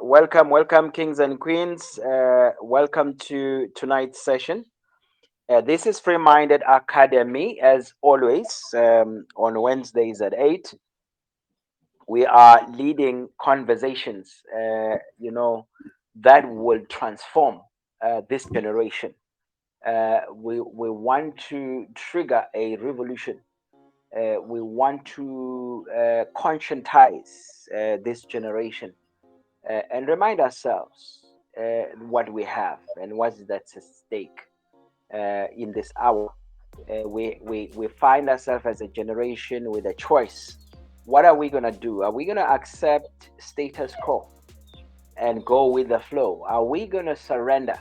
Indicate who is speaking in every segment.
Speaker 1: welcome, kings and queens. Welcome to tonight's session. This is Free Minded Academy, as always, on Wednesdays at 8. We are leading conversations, that will transform this generation. We want to trigger a revolution. We want to conscientize this generation and remind ourselves what we have and what's that's at stake in this hour. We find ourselves as a generation with a choice. What are we going to do? Are we going to accept status quo and go with the flow? Are we going to surrender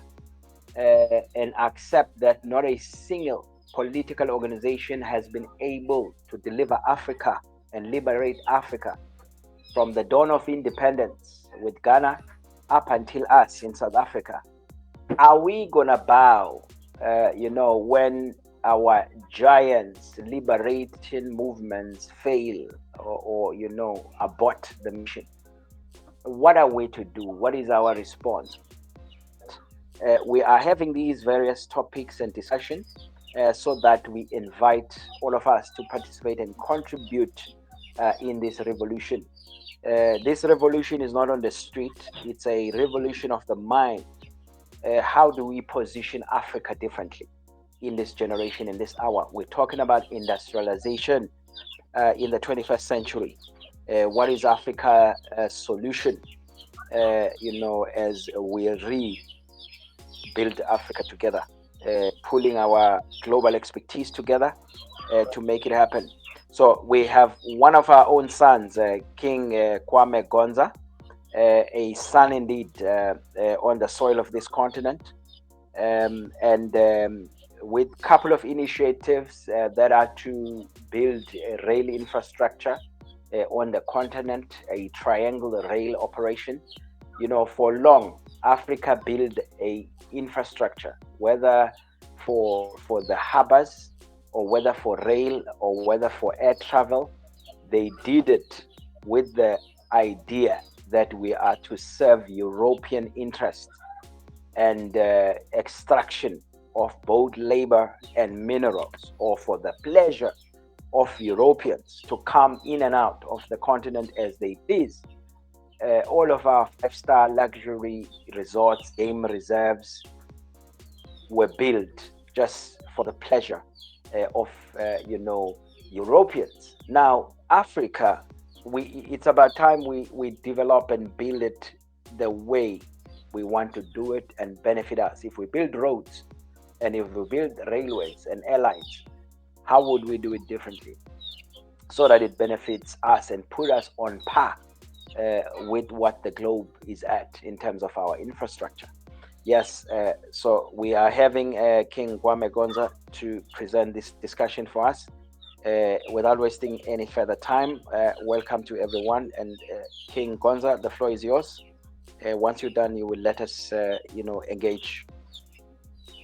Speaker 1: and accept that not a single political organization has been able to deliver Africa and liberate Africa from the dawn of independence with Ghana up until us in South Africa? Are we gonna bow, when our giants liberation movements fail or abort the mission? What are we to do? What is our response? We are having these various topics and discussions so that we invite all of us to participate and contribute in this revolution. This revolution is not on the street, it's a revolution of the mind. How do we position Africa differently in this generation, in this hour? We're talking about industrialization in the 21st century. What is Africa's solution, as we rebuild Africa together, pulling our global expertise together to make it happen. So we have one of our own sons, King Kwame Gonza, a son indeed on the soil of this continent, and with a couple of initiatives that are to build a rail infrastructure on the continent, a triangle rail operation. For long, Africa built a infrastructure, whether for the harbors, or whether for rail, or whether for air travel. They did it with the idea that we are to serve European interests and extraction of both labor and minerals, or for the pleasure of Europeans to come in and out of the continent as they please. All of our 5-star luxury resorts, game reserves were built just for the pleasure of Europeans. Now Africa, it's about time we develop and build it the way we want to do it and benefit us. If we build roads and if we build railways and airlines, how would we do it differently so that it benefits us and put us on par with what the globe is at in terms of our infrastructure? Yes, so we are having King Kwame Gonza to present this discussion for us. Without wasting any further time, welcome to everyone. And King Gonza, the floor is yours. Once you're done, you will let us, engage,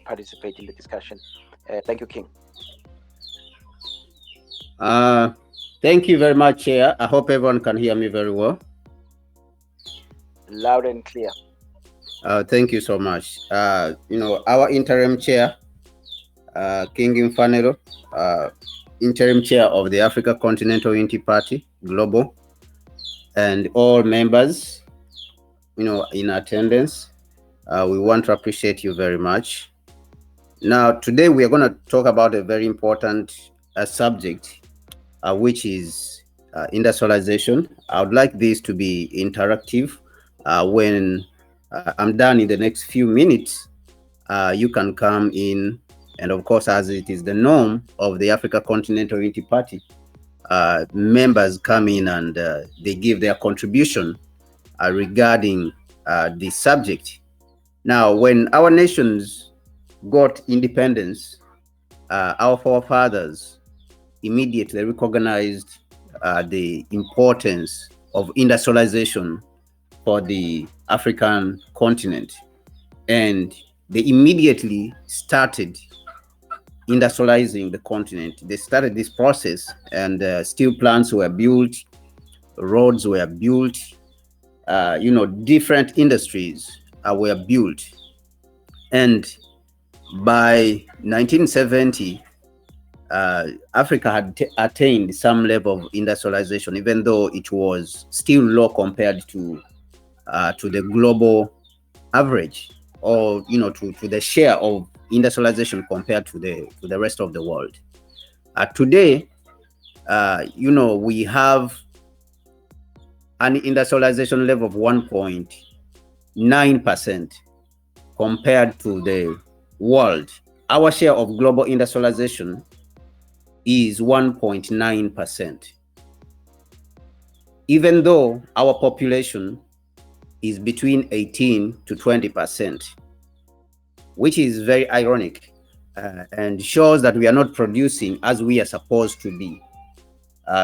Speaker 1: participate in the discussion. Thank you, King.
Speaker 2: Thank you very much, Chair. I hope everyone can hear me very well.
Speaker 1: Loud and clear.
Speaker 2: Thank you so much. Our interim chair, King Mfanelo, interim chair of the Africa Continental Unity Party, Global, and all members, in attendance, we want to appreciate you very much. Now, today we are going to talk about a very important subject, which is industrialization. I would like this to be interactive. When I'm done in the next few minutes, you can come in, and of course, as it is the norm of the Africa Continental Unity Party, members come in and they give their contribution regarding the subject. Now, when our nations got independence, our forefathers immediately recognized the importance of industrialization for the African continent, and they immediately started industrializing the continent. They started this process, and steel plants were built, roads were built, different industries were built. And by 1970, Africa had attained some level of industrialization, even though it was still low compared to the global average, or to the share of industrialization compared to the rest of the world. Today, we have an industrialization level of 1.9% compared to the world. Our share of global industrialization is 1.9%, even though our population is between 18 to 20%, which is very ironic, and shows that we are not producing as we are supposed to be.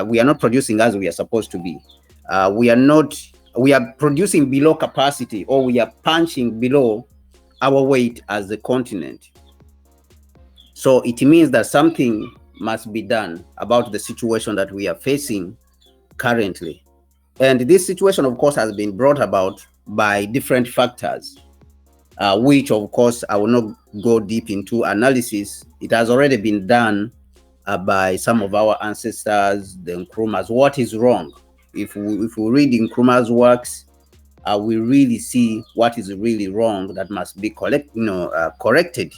Speaker 2: We are not producing as we are supposed to be. We are producing below capacity, or we are punching below our weight as a continent. So it means that something must be done about the situation that we are facing currently. And this situation, of course, has been brought about by different factors, which, of course, I will not go deep into analysis. It has already been done by some of our ancestors, the Nkrumahs. What is wrong? If we read Nkrumah's works, we really see what is really wrong that must be corrected.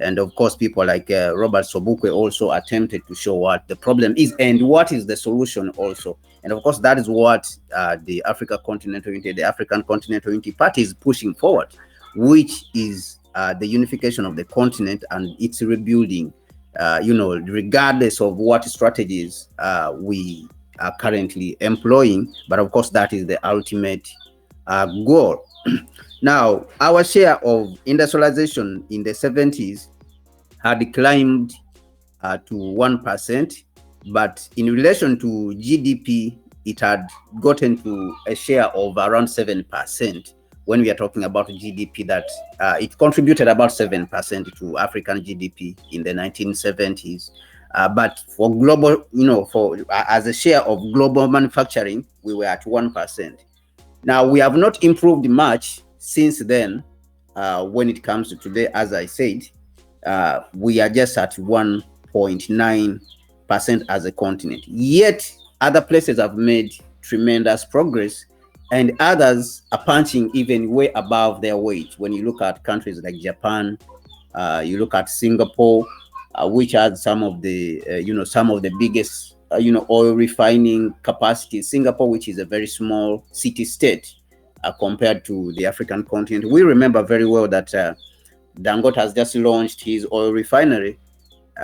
Speaker 2: And of course, people like Robert Sobukwe also attempted to show what the problem is and what is the solution also. And of course, that is what the African Continental Unity Party is pushing forward, which is the unification of the continent and its rebuilding, regardless of what strategies we are currently employing. But of course, that is the ultimate goal. Now, our share of industrialization in the 70s had climbed to 1%, but in relation to GDP, it had gotten to a share of around 7%. When we are talking about GDP, that it contributed about 7% to African GDP in the 1970s. But for global, as a share of global manufacturing, we were at 1%. Now, we have not improved much since then. When it comes to today, as I said, we are just at 1.9% as a continent. Yet, other places have made tremendous progress, and others are punching even way above their weight. When you look at countries like Japan, you look at Singapore, which has some of the biggest oil refining capacity. Singapore, which is a very small city state compared to the African continent. We remember very well that Dangote has just launched his oil refinery,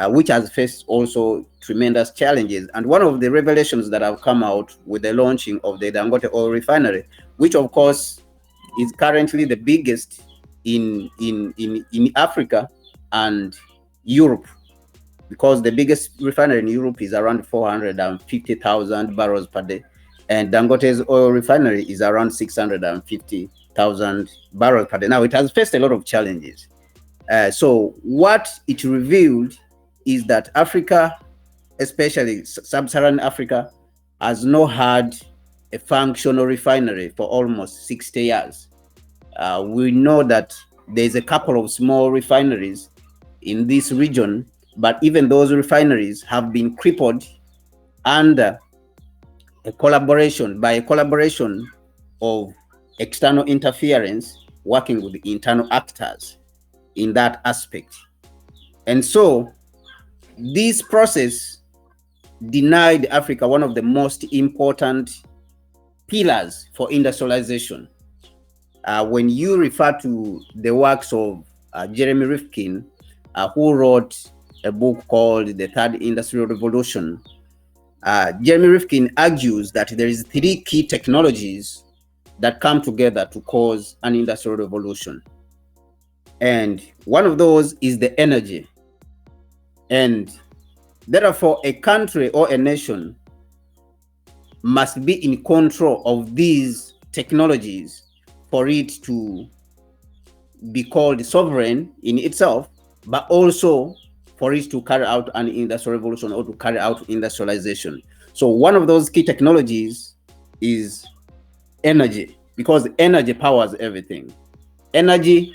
Speaker 2: which has faced also tremendous challenges. And one of the revelations that have come out with the launching of the Dangote oil refinery, which of course is currently the biggest in Africa and Europe, because the biggest refinery in Europe is around 450,000 barrels per day, and Dangote's oil refinery is around 650,000 barrels per day. Now, it has faced a lot of challenges. So what it revealed is that Africa, especially sub-Saharan Africa, has not had a functional refinery for almost 60 years. We know that there's a couple of small refineries in this region, but even those refineries have been crippled under a collaboration of external interference working with the internal actors in that aspect. And so this process denied Africa one of the most important pillars for industrialization. When you refer to the works of Jeremy Rifkin, who wrote a book called The Third Industrial Revolution, Jeremy Rifkin argues that there is 3 key technologies that come together to cause an industrial revolution. And one of those is the energy. And therefore, a country or a nation must be in control of these technologies for it to be called sovereign in itself, but also for it to carry out an industrial revolution or to carry out industrialization. So one of those key technologies is energy. because energy powers everything. Energy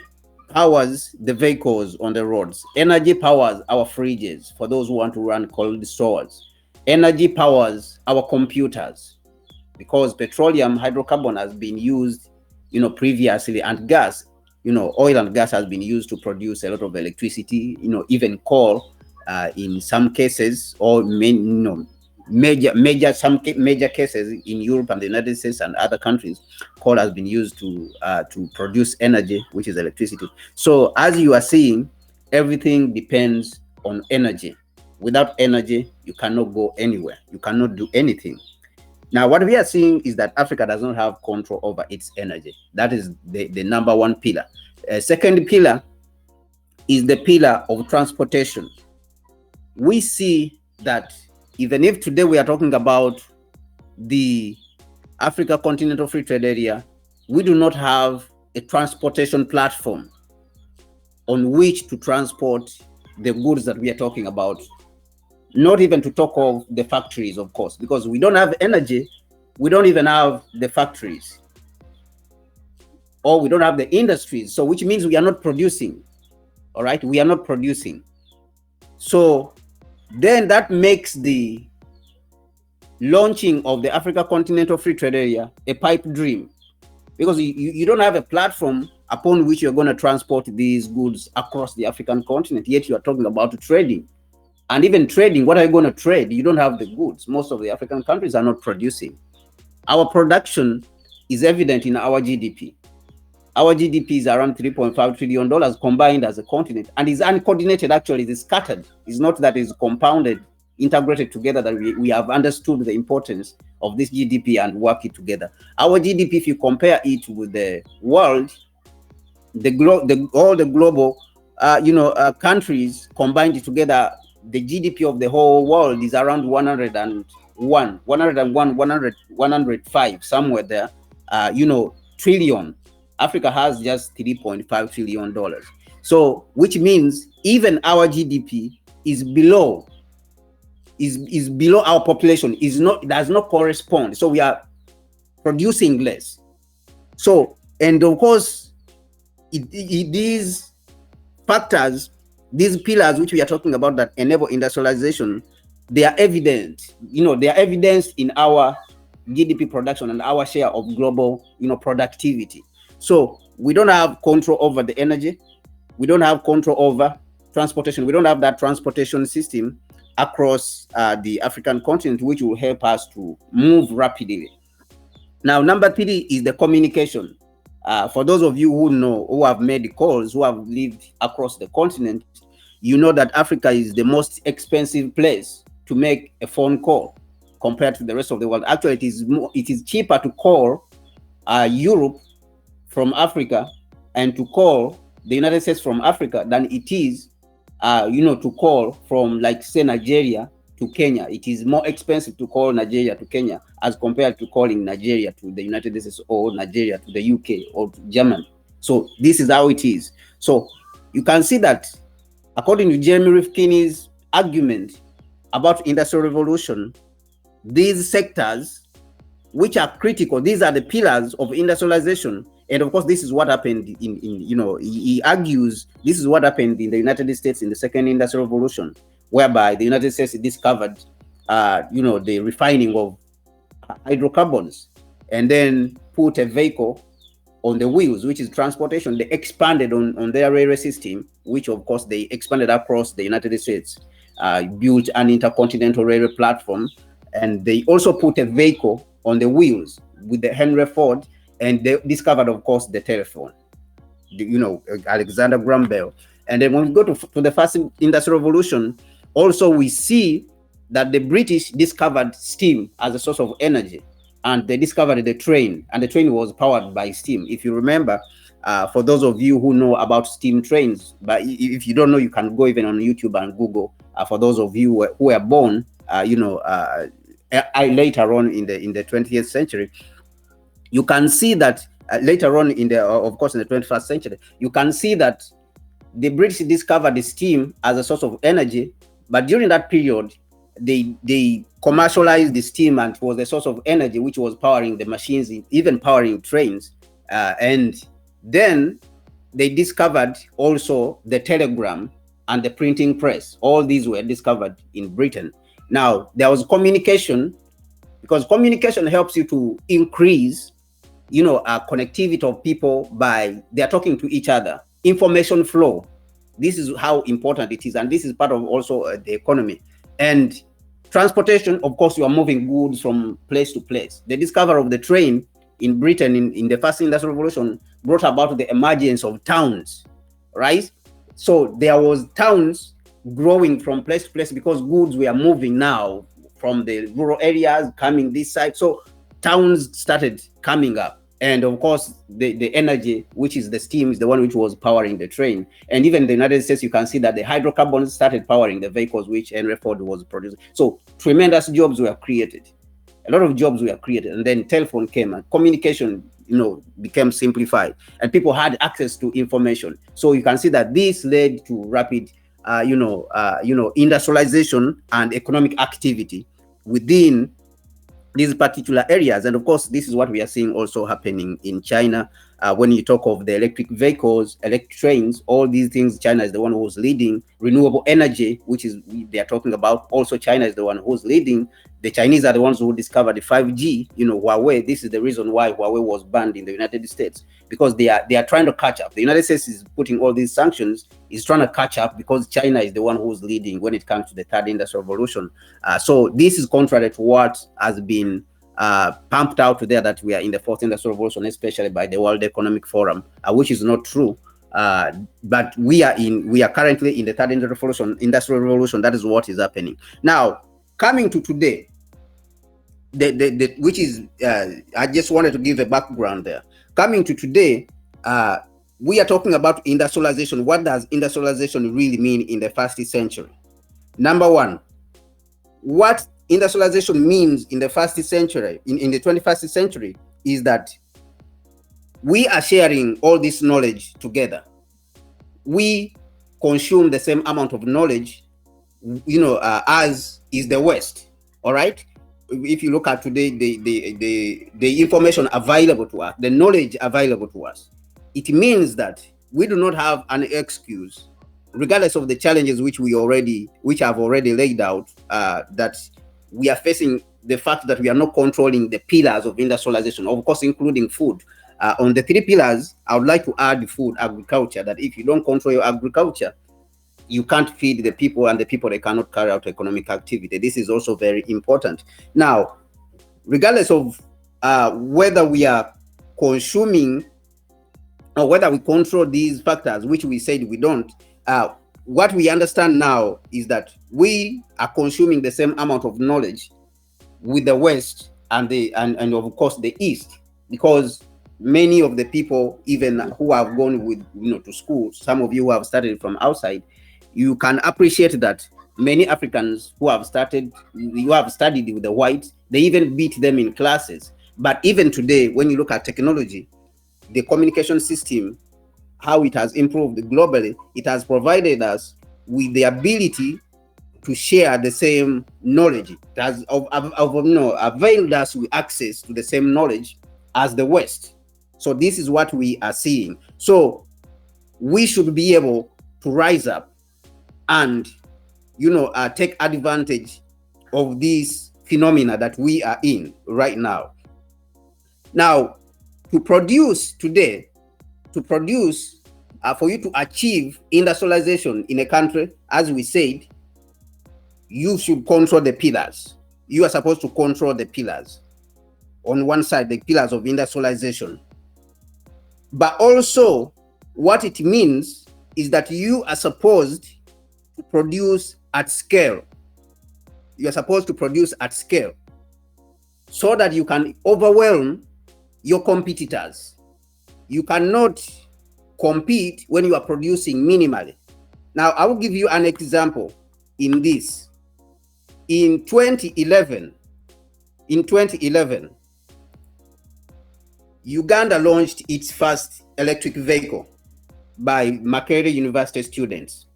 Speaker 2: powers the vehicles on the roads. Energy powers our fridges for those who want to run cold stores. Energy powers our computers, because petroleum hydrocarbon has been used, previously, and gas, oil and gas has been used to produce a lot of electricity, even coal, in some cases, or major cases in Europe and the United States and other countries, coal has been used to produce energy, which is electricity. So as you are seeing, everything depends on energy. Without energy, you cannot go anywhere. You cannot do anything. Now, what we are seeing is that Africa does not have control over its energy. That is the number one pillar. Second pillar is the pillar of transportation. We see that even if today we are talking about the Africa Continental Free Trade Area, we do not have a transportation platform on which to transport the goods that we are talking about. Not even to talk of the factories, of course, because we don't have energy, we don't even have the factories, or we don't have the industries. So which means we are not producing. All right, we are not producing. So then that makes the launching of the Africa Continental Free Trade Area a pipe dream, because you don't have a platform upon which you're going to transport these goods across the African continent, yet you are talking about trading. And even trading, what are you going to trade? You don't have the goods. Most of the African countries are not producing. Our production is evident in our GDP. Our GDP is around $3.5 trillion combined as a continent, and is uncoordinated. Actually, it is scattered. It's not that it's compounded, integrated together, that we have understood the importance of this GDP and work it together. Our GDP, if you compare it with the world, all the global countries combined together, the GDP of the whole world is around 105, somewhere there, trillion. Africa has just $3.5 trillion. So, which means even our GDP is below our population, does not correspond. So we are producing less. So, and of course, these factors, these pillars which we are talking about that enable industrialization, they are evident. They are evidenced in our GDP production and our share of global, productivity. So we don't have control over the energy. We don't have control over transportation. We don't have that transportation system across the African continent, which will help us to move rapidly. Now, number 3 is the communication. For those of you who have made calls, who have lived across the continent, you know that Africa is the most expensive place to make a phone call compared to the rest of the world. Actually, it is cheaper to call Europe from Africa and to call the United States from Africa than it is, to call from, like, say, Nigeria to Kenya. It is more expensive to call Nigeria to Kenya as compared to calling Nigeria to the United States, or Nigeria to the UK or to Germany. So this is how it is. So you can see that according to Jeremy Rifkin's argument about industrial revolution, these sectors which are critical, these are the pillars of industrialization. And of course, this is what happened he argues this is what happened in the United States in the second industrial revolution, whereby the United States discovered, the refining of hydrocarbons, and then put a vehicle on the wheels, which is transportation. They expanded on their railway system, which of course they expanded across the United States, built an intercontinental railway platform, and they also put a vehicle on the wheels with the Henry Ford, and they discovered, of course, the telephone, Alexander Graham Bell. And then when we go to the first industrial revolution, also we see that the British discovered steam as a source of energy, and they discovered the train, and the train was powered by steam. If you remember, for those of you who know about steam trains, but if you don't know, you can go even on YouTube and Google. For those of you who were born, later on in the 20th century, you can see that later on in the 21st century, you can see that the British discovered the steam as a source of energy, but during that period, they commercialized the steam, and it was a source of energy which was powering the machines, even powering trains. And then they discovered also the telegram and the printing press. All these were discovered in Britain. Now, there was communication, because communication helps you to increase, connectivity of people by they're talking to each other. Information flow. This is how important it is, and this is part of also the economy. And transportation, of course, you are moving goods from place to place. The discovery of the train in Britain in the first industrial revolution brought about the emergence of towns, right? So there was towns growing from place to place because goods were moving now from the rural areas coming this side. So towns started coming up. And of course, the energy, which is the steam, is the one which was powering the train. And even in the United States, you can see that the hydrocarbons started powering the vehicles which Henry Ford was producing. So tremendous jobs were created. A lot of jobs were created. And then telephone came and communication, became simplified. And people had access to information. So you can see that this led to rapid, industrialization and economic activity within these particular areas. And of course, this is what we are seeing also happening in China. When you talk of the electric vehicles, electric trains, all these things, China is the one who's leading. Renewable energy, which is they are talking about, also China is the one who's leading. The Chinese are the ones who discovered the 5G, Huawei. This is the reason why Huawei was banned in the United States, because they are trying to catch up. The United States is putting all these sanctions, is trying to catch up because China is the one who's leading when it comes to the third industrial revolution. So this is contrary to what has been pumped out there, that we are in the fourth industrial revolution, especially by the World Economic Forum, which is not true. But we are currently in the third industrial revolution. That is what is happening now. Coming to today, which is I just wanted to give a background there. Coming to today, we are talking about industrialization. What does industrialization really mean in the first century? Number one, what industrialization means in the first century, in the 21st century, is that we are sharing all this knowledge together. We consume the same amount of knowledge, as is the West. All right. If you look at today, the information available to us, the knowledge available to us, it means that we do not have an excuse, regardless of the challenges which have already laid out, that we are facing the fact that we are not controlling the pillars of industrialization, of course, including food. On the three pillars, I would like to add food, agriculture, that if you don't control your agriculture, you can't feed the people, and the people, they cannot carry out economic activity. This is also very important. Now, regardless of whether we are consuming or whether we control these factors, which we said we don't, what we understand now is that we are consuming the same amount of knowledge with the West and of course the East, because many of the people, even who have gone to school, some of you who have studied from outside, you can appreciate that many Africans who have studied with the whites, they even beat them in classes. But even today, when you look at technology, the communication system, how it has improved globally, it has provided us with the ability to share the same knowledge. It has availed us with access to the same knowledge as the West. So this is what we are seeing. So we should be able to rise up and take advantage of this phenomena that we are in right now. Now, to produce today, for you to achieve industrialization in a country, as we said, you should control the pillars. You are supposed to control the pillars. On one side, the pillars of industrialization. But also, what it means is that you are supposed to produce at scale. You are supposed to produce at scale so that you can overwhelm your competitors. You cannot compete when you are producing minimally. Now, I will give you an example in this. In 2011, Uganda launched its first electric vehicle by Makerere University students.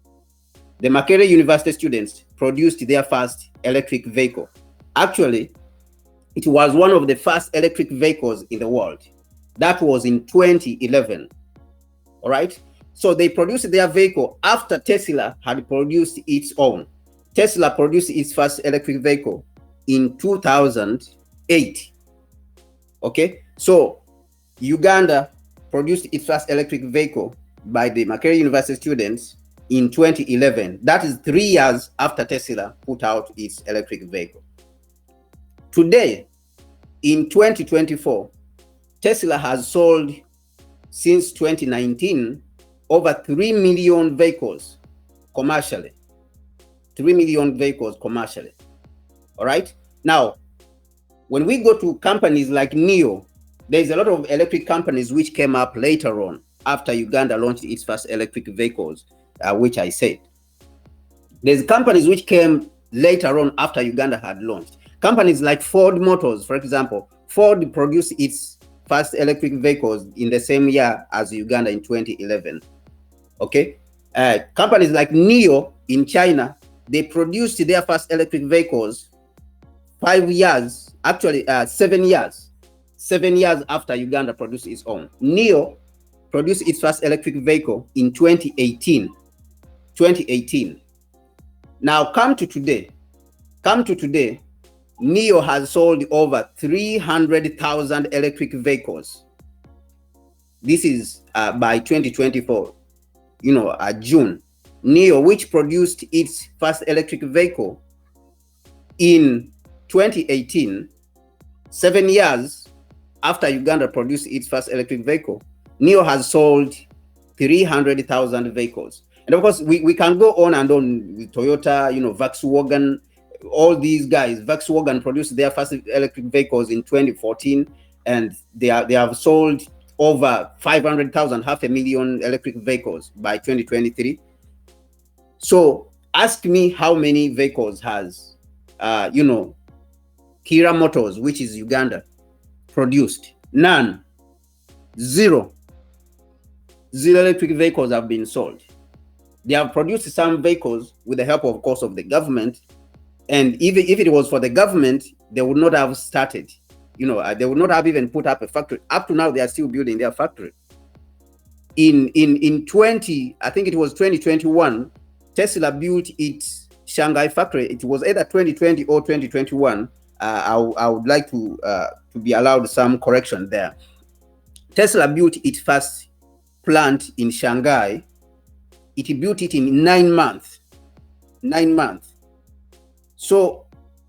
Speaker 2: the Makerere University students produced their first electric vehicle. Actually, it was one of the first electric vehicles in the world. That was in 2011. All right. So they produced their vehicle after Tesla had produced its own. Tesla produced its first electric vehicle in 2008. Okay. So Uganda produced its first electric vehicle by the Makerere University students in 2011. That is 3 years after Tesla put out its electric vehicle. Today, in 2024, Tesla has sold, since 2019, over 3 million vehicles commercially. 3 million vehicles commercially. All right. Now, when we go to companies like NIO, there's a lot of electric companies which came up later on after Uganda launched its first electric vehicles, which I said. There's companies which came later on after Uganda had launched. Companies like Ford Motors, for example. Ford produced its first electric vehicles in the same year as Uganda in 2011. Okay. Companies like NIO in China, they produced their first electric vehicles 5 years, actually 7 years. 7 years after Uganda produced its own. NIO produced its first electric vehicle in 2018. 2018. Now come to today. NIO has sold over 300,000 electric vehicles. This is by 2024, June. NIO, which produced its first electric vehicle in 2018, 7 years after Uganda produced its first electric vehicle, NIO has sold 300,000 vehicles. And of course, we can go on and on with Toyota, Volkswagen, all these guys. Volkswagen produced their first electric vehicles in 2014, and they have sold over 500,000, 500,000 electric vehicles by 2023. So ask me how many vehicles has, Kira Motors, which is Uganda, produced? None. Zero electric vehicles have been sold. They have produced some vehicles with the help, of course, of the government. And even if it was for the government, they would not have started. They would not have even put up a factory. Up to now, they are still building their factory. In 2021, Tesla built its Shanghai factory. It was either 2020 or 2021. I would like to be allowed some correction there. Tesla built its first plant in Shanghai. It built it in 9 months. 9 months. So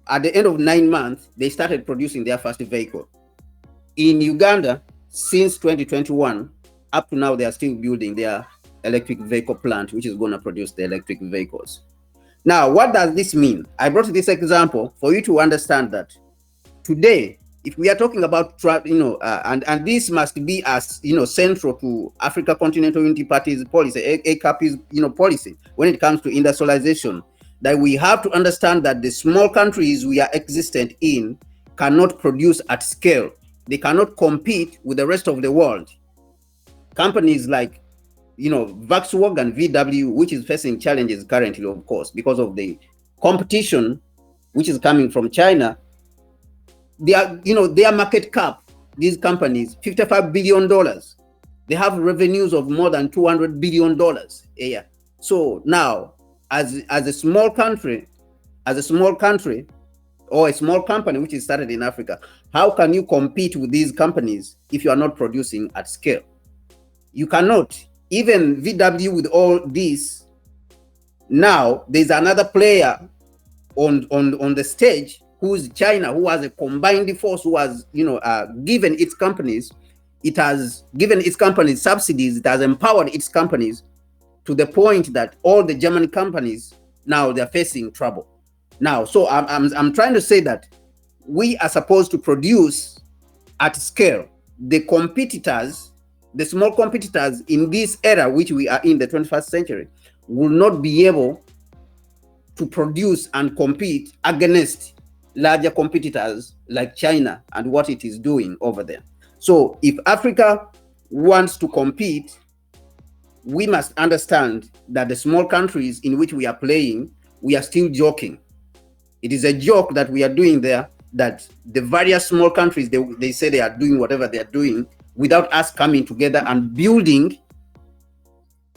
Speaker 2: at the end of 9 months, they started producing their first vehicle. In Uganda, since 2021, up to now, they are still building their electric vehicle plant, which is going to produce the electric vehicles. Now, what does this mean? I brought this example for you to understand that today, if we are talking about, and this must be as, central to Africa Continental Unity Party's policy, ACUP's, policy when it comes to industrialization, that we have to understand that the small countries we are existent in cannot produce at scale. They cannot compete with the rest of the world. Companies like, Volkswagen, VW, which is facing challenges currently, of course, because of the competition which is coming from China. Their market cap, these companies, $55 billion. They have revenues of more than $200 billion a year. So now, as a small country, or a small company which is started in Africa, how can you compete with these companies if you are not producing at scale? You cannot. Even VW with all this, now there's another player on the stage who's China, who has a combined force, who has given its companies subsidies. It has empowered its companies to the point that all the German companies now they're facing trouble. Now, so I'm trying to say that we are supposed to produce at scale. The competitors, the small competitors in this era, which we are in the 21st century, will not be able to produce and compete against larger competitors like China and what it is doing over there. So if Africa wants to compete we must understand that the small countries in which we are playing, we are still joking. It is a joke that we are doing there, that the various small countries, they say they are doing whatever they are doing without us coming together and building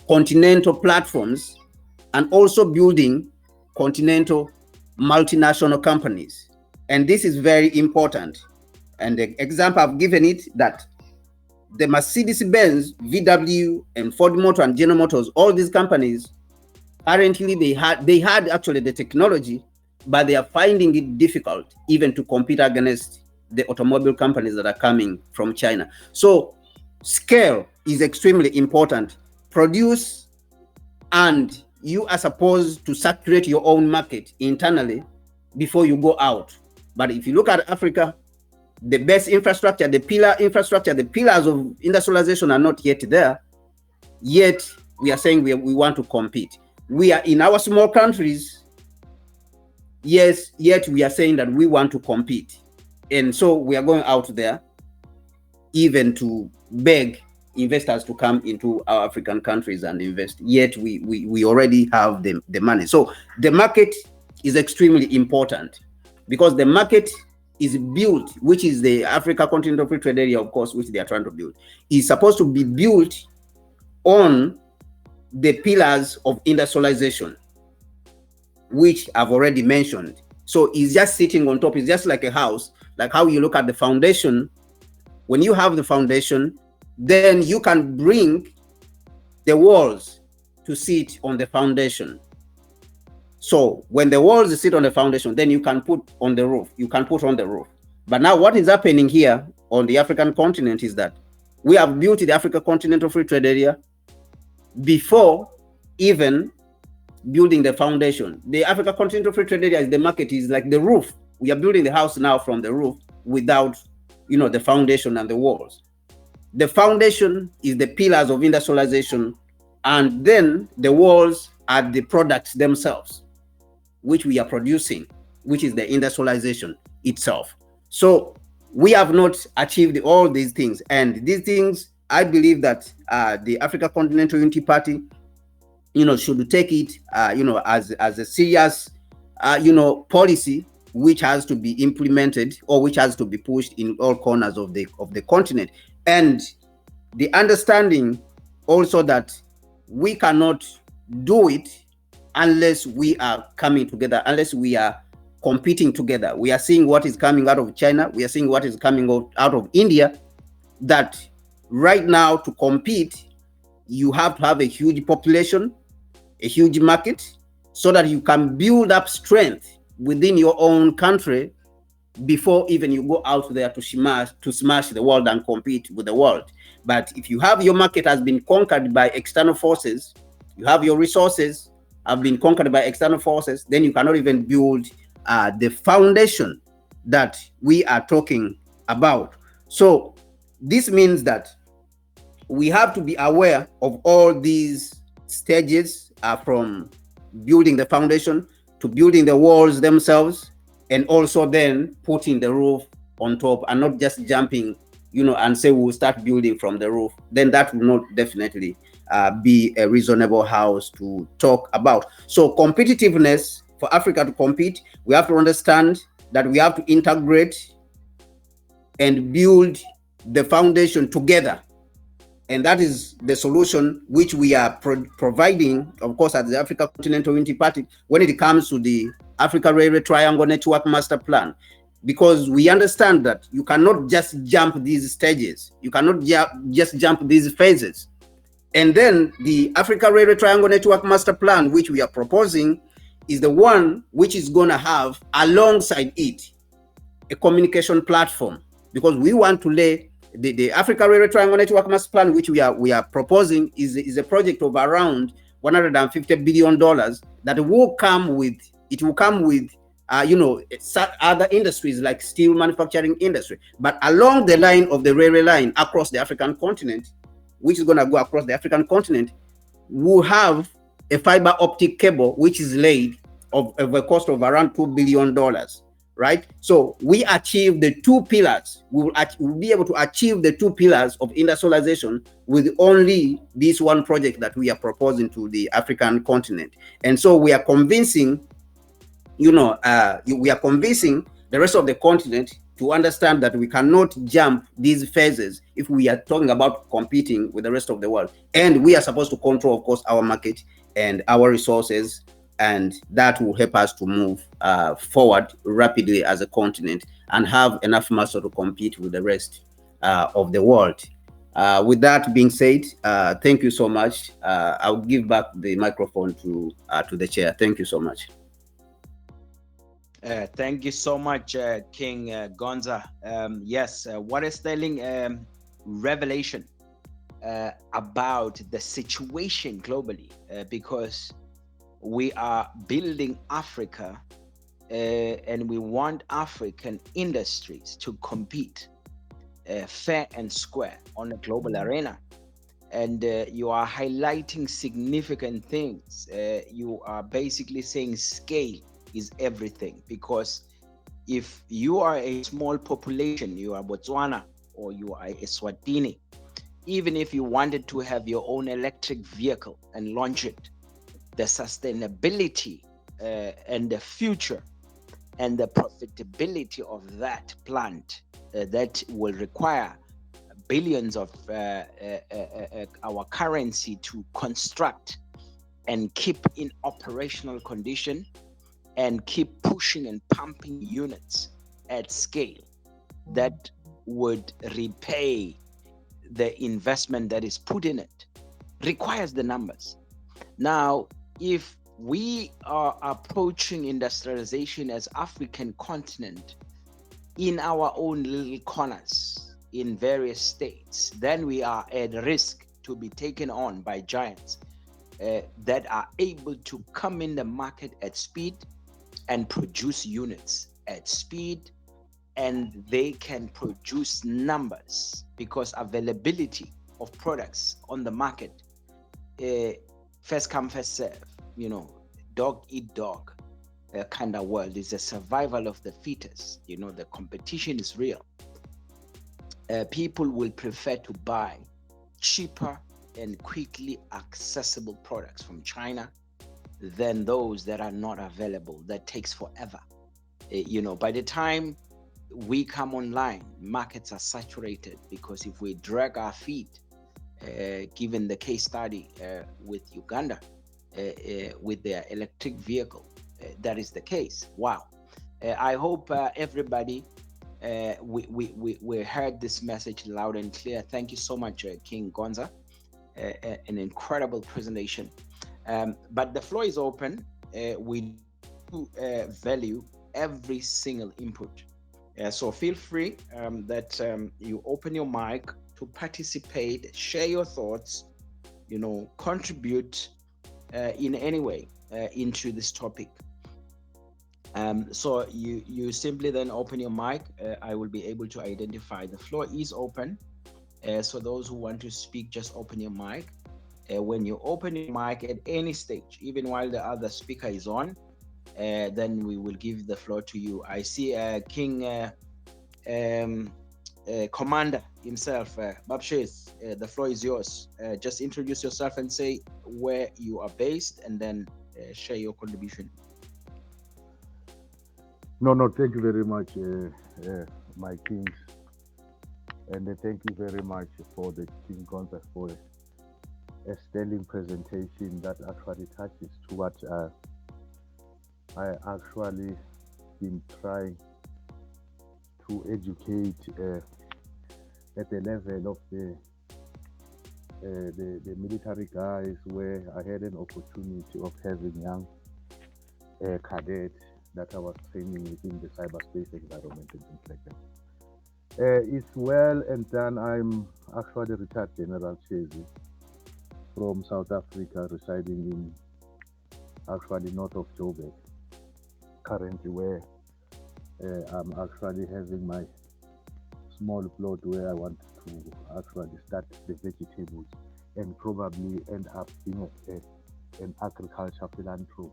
Speaker 2: continental platforms and also building continental multinational companies. And this is very important. And the example I've given it, that the Mercedes-Benz, VW, and Ford Motor and General Motors, all these companies, currently they had actually the technology, but they are finding it difficult even to compete against the automobile companies that are coming from China. So scale is extremely important. Produce, and you are supposed to saturate your own market internally before you go out. But if you look at Africa, the best infrastructure, the pillars of industrialization are not yet there. Yet we are saying we want to compete. We are in our small countries, yes, yet we are saying that we want to compete. And so we are going out there even to beg investors to come into our African countries and invest. Yet we already have the money. So the market is extremely important, because the market is built, which is the Africa Continental Free Trade Area, of course, which they are trying to build, is supposed to be built on the pillars of industrialization, which I've already mentioned. So it's just sitting on top. It's just like a house, like how you look at the foundation. When you have the foundation, then you can bring the walls to sit on the foundation. So when the walls sit on the foundation, then you can put on the roof. You can put on the roof. But now what is happening here on the African continent is that we have built the Africa Continental Free Trade Area before even building the foundation. The Africa Continental Free Trade Area, the market is like the roof. We are building the house now from the roof without, the foundation and the walls. The foundation is the pillars of industrialization, and then the walls are the products themselves, which we are producing, which is the industrialization itself. So we have not achieved all these things. And these things, I believe that the Africa Continental Unity Party, should take it, as a serious, policy, which has to be implemented, or which has to be pushed in all corners of the continent. And the understanding also that we cannot do it unless we are coming together, unless we are competing together. We are seeing what is coming out of China. We are seeing what is coming out of India, that right now to compete, you have to have a huge population, a huge market, so that you can build up strength within your own country before even you go out there to smash the world and compete with the world. But if you have your market has been conquered by external forces, you have your resources have been conquered by external forces, then you cannot even build the foundation that we are talking about. So this means that we have to be aware of all these stages, from building the foundation to building the walls themselves, and also then putting the roof on top, and not just jumping, and say we'll start building from the roof. Then that will not definitely be a reasonable house to talk about. So competitiveness, for Africa to compete, we have to understand that we have to integrate and build the foundation together. And that is the solution which we are providing, of course, at the Africa Continental Unity Party, when it comes to the Africa Railway Triangle Network Master Plan. Because we understand that you cannot just jump these stages. You cannot just jump these phases. And then the Africa Railway Triangle Network Master Plan, which we are proposing, is the one which is going to have alongside it a communication platform. Because we want to lay the Africa Railway Triangle Network Master Plan, which we are proposing, is a project of around $150 billion that will come with other industries like steel manufacturing industry. But along the line of the railway line across the African continent, which is going to go across the African continent, we'll have a fiber optic cable which is laid of a cost of around $2 billion, right? So we achieve the two pillars. We'll be able to achieve the two pillars of industrialization with only this one project that we are proposing to the African continent. And so we are convincing, we are convincing the rest of the continent to understand that we cannot jump these phases if we are talking about competing with the rest of the world. And we are supposed to control, of course, our market and our resources, and that will help us to move forward rapidly as a continent and have enough muscle to compete with the rest of the world. With that being said, thank you so much. I'll give back the microphone to the chair. Thank you so much.
Speaker 1: Thank you so much, King Gonza. Yes, what a sterling revelation about the situation globally, because we are building Africa and we want African industries to compete fair and square on a global arena. And you are highlighting significant things. You are basically saying scale is everything, because if you are a small population, you are Botswana or you are Eswatini, even if you wanted to have your own electric vehicle and launch it, the sustainability and the future and the profitability of that plant that will require billions of our currency to construct and keep in operational condition and keep pushing and pumping units at scale that would repay the investment that is put in it, requires the numbers. Now, if we are approaching industrialization as African continent in our own little corners in various states, then we are at risk to be taken on by giants that are able to come in the market at speed and produce units at speed, and they can produce numbers because availability of products on the market, first come first serve, dog eat dog kind of world. Is a survival of the fittest. The competition is real. People will prefer to buy cheaper and quickly accessible products from China than those that are not available, that takes forever. By the time we come online, markets are saturated, because if we drag our feet, given the case study with Uganda, with their electric vehicle, that is the case. Wow. I hope everybody we heard this message loud and clear. Thank you so much, King Gonza. An incredible presentation. But the floor is open. We do value every single input. So feel free that you open your mic to participate, share your thoughts, contribute in any way into this topic. So you simply then open your mic. I will be able to identify. The floor is open. So those who want to speak, just open your mic. When you open your mic at any stage, even while the other speaker is on, then we will give the floor to you. I see King Commander himself, Babshes, the floor is yours. Just introduce yourself and say where you are based, and then share your contribution.
Speaker 3: No, thank you very much, my kings. And thank you very much for the King Gonza for a sterling presentation that actually touches to what I actually been trying to educate at the level of the military guys, where I had an opportunity of having young cadets that I was training within the cyberspace environment and things like that. It's well and done. I'm actually retired General Chezi from South Africa, residing in actually north of Joburg, currently, where I'm actually having my small plot where I want to actually start the vegetables and probably end up being an agriculture philanthropist.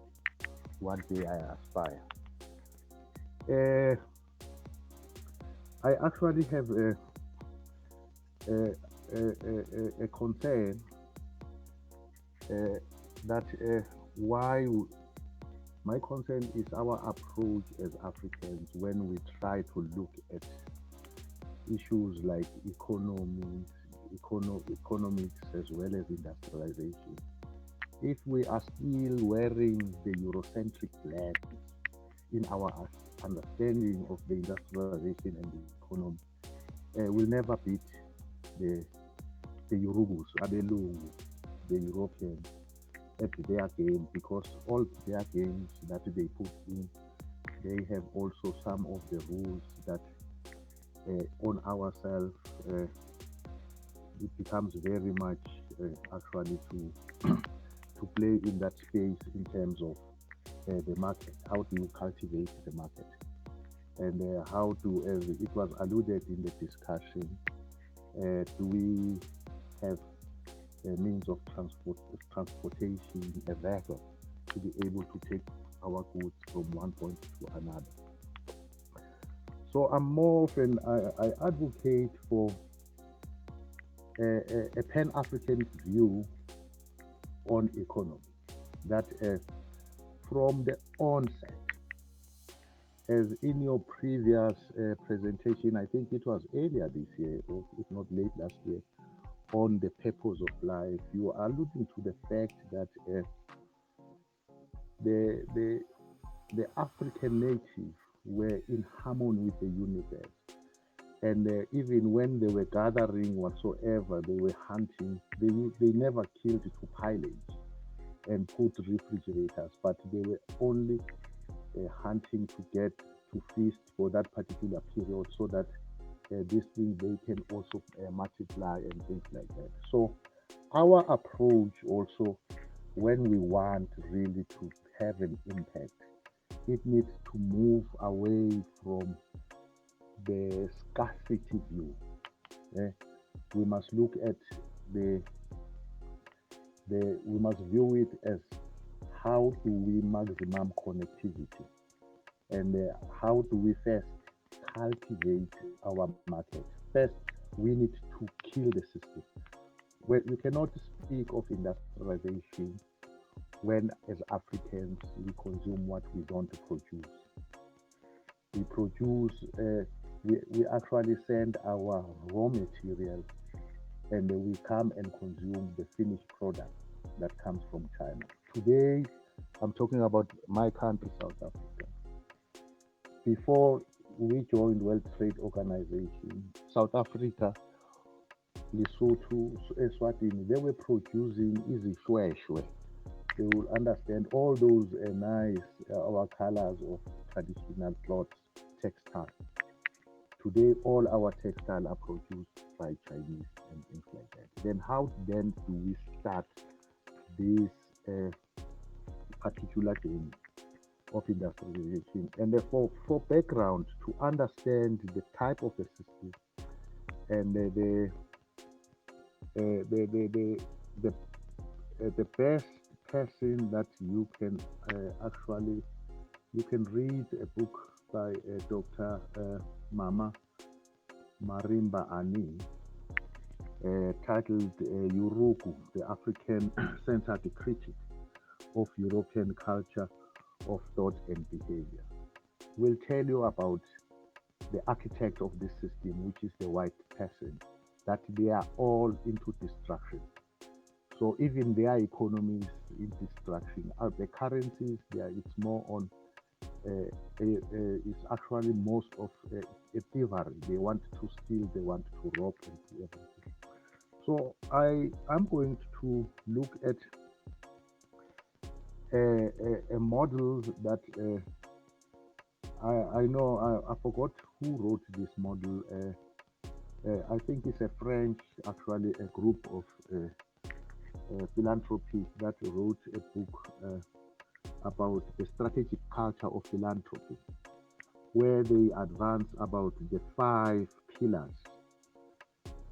Speaker 3: One day I aspire. Uh, I actually have a, a concern uh, that why my concern is our approach as Africans when we try to look at issues like economics as well as industrialization. If we are still wearing the Eurocentric lens in our understanding of the industrialization and the economy, we'll never beat the the Yorubus, Abelungu, the Europeans at their game because all their games that they put in, they have also some of the rules that on ourselves it becomes very much actually to play in that space in terms of the market. How do you cultivate the market? And how to, as it was alluded in the discussion, do we have a means of transportation, a vessel to be able to take our goods from one point to another. So I'm more often I advocate for a pan-African view on economy that from the onset, as in your previous presentation, I think it was earlier this year, or if not late last year, on the purpose of life, you are alluding to the fact that the, the, the African native were in harmony with the universe. And even when they were gathering whatsoever, they were hunting, they never killed to pillage and put refrigerators, but they were only hunting to get to feast for that particular period so that these things they can also multiply and things like that. So our approach also when we want really to have an impact, it needs to move away from the scarcity view. eh. We must look at the we must view it as how do we maximum connectivity and how do we first cultivate our market. First, we need to kill the system. Well, you cannot speak of industrialization when, as Africans, we consume what we don't produce. We produce, we actually send our raw material and we come and consume the finished product that comes from China. Today, I'm talking about my country, South Africa. Before we joined World Trade Organization, South Africa, Lesotho, Eswatini, they were producing izishweshwe. They will understand all those nice our colors of traditional cloths, textile. Today, all our textile are produced by Chinese and things like that. Then, how then do we start this particular journey of industrialization? And therefore, for background, to understand the type of the system and the, the best person that you can actually you can read a book by Dr. Mama Marimba Ani titled Yuruku, the African Centered Critique of European Culture of Thought and Behavior. Will tell you about the architect of this system, which is the white person, that they are all into destruction. So even their economies in destruction. The currencies there, it's more on. It's actually most of a thievery. They want to steal, they want to rob, and do everything. So I'm going to look at a model that I know I forgot who wrote this model. I think it's a French, actually a group of philanthropists that wrote a book about the strategic culture of philanthropy, where they advance about the five pillars.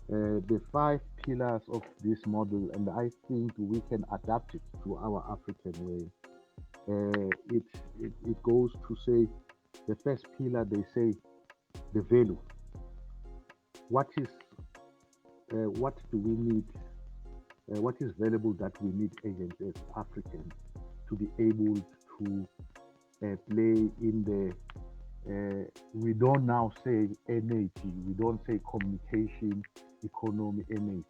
Speaker 3: The five pillars of this model, and I think we can adapt it to our African way. It goes to say The first pillar, they say the value. What is what do we need? What is valuable that we need agents as Africans to be able to play in the we don't now say energy, we don't say communication economy energy.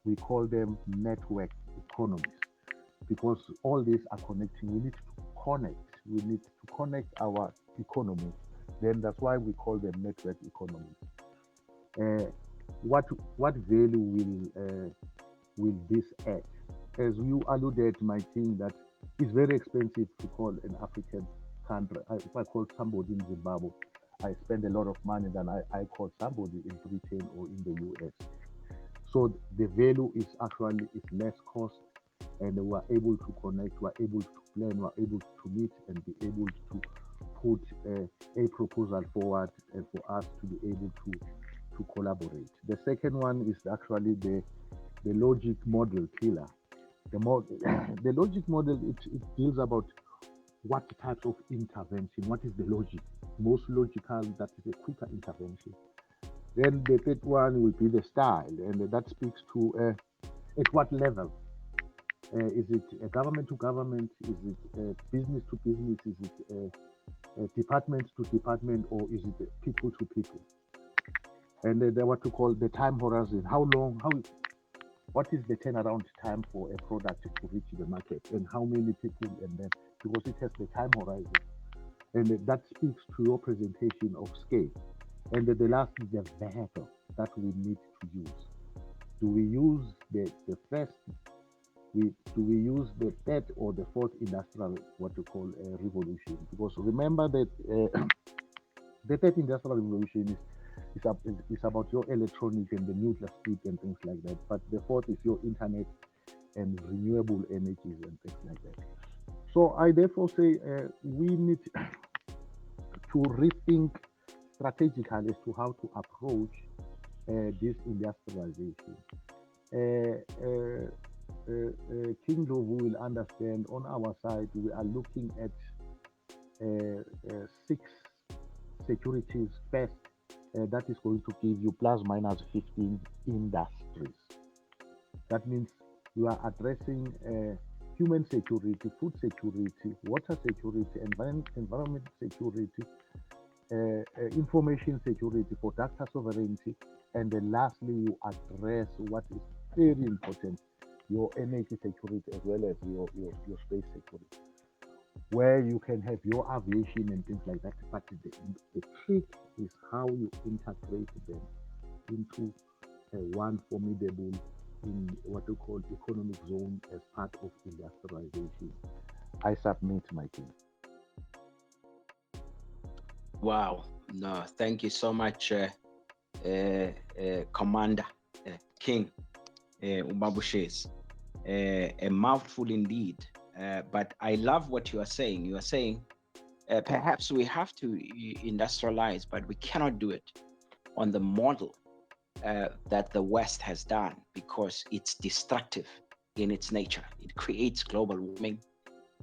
Speaker 3: We call them network economies because all these are connecting. We need to connect. We need to connect our economy. Then that's why we call them network economies. Uh, what what value will this add? As you alluded, my thing that it's very expensive to call an African country. If I call somebody in Zimbabwe, I spend a lot of money than I call somebody in Britain or in the US. So the value is actually is less cost, and we are able to connect, we are able to plan, we are able to meet, and be able to put a proposal forward, and for us to be able to collaborate. The second one is actually the logic model pillar. The logic model, it deals about what types of intervention, what is the logic, most logical, that is a quicker intervention. Then the third one will be the style, and that speaks to at what level. Is it government to government? Is it business to business? Is it department to department? Or is it people to people? And then what to call the time horizon. How long, what is the turnaround time for a product to reach the market, and how many people, and then because it has the time horizon, and that speaks to your presentation of scale. And then the last is the vehicle that we need to use. Do we use the first? Do we use the third or the fourth industrial, what you call a revolution? Because remember that the third industrial revolution is about your electronic and the nuclear speed and things like that. But the fourth is your internet and renewable energies and things like that. So I therefore say we need to rethink strategically as to how to approach this industrialization. Uh, uh, King Lovu will understand on our side, we are looking at six securities first. That is going to give you plus minus 15 industries. That means you are addressing human security, food security, water security, environment security, information security for data sovereignty, and then lastly, you address what is very important, your energy security as well as your space security, where you can have your aviation and things like that. But the trick is how you integrate them into one formidable in what we call economic zone as part of industrialization. I submit my thing.
Speaker 1: Wow. No, thank you so much, Commander King Ubabushes. A mouthful indeed. But I love what you are saying. You are saying perhaps we have to industrialize, but we cannot do it on the model that the West has done because it's destructive in its nature. It creates global warming,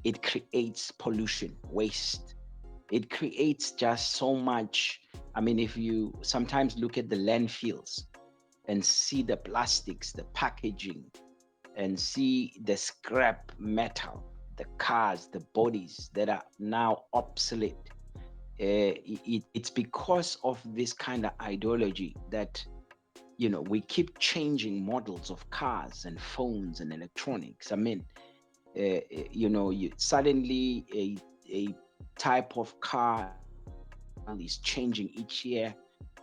Speaker 1: it creates pollution, waste, it creates just so much. I mean, if you sometimes look at the landfills and see the plastics, the packaging, and see the scrap metal, the cars, the bodies that are now obsolete. It's because of this kind of ideology that we keep changing models of cars and phones and electronics. I mean, you suddenly a type of car model is changing each year.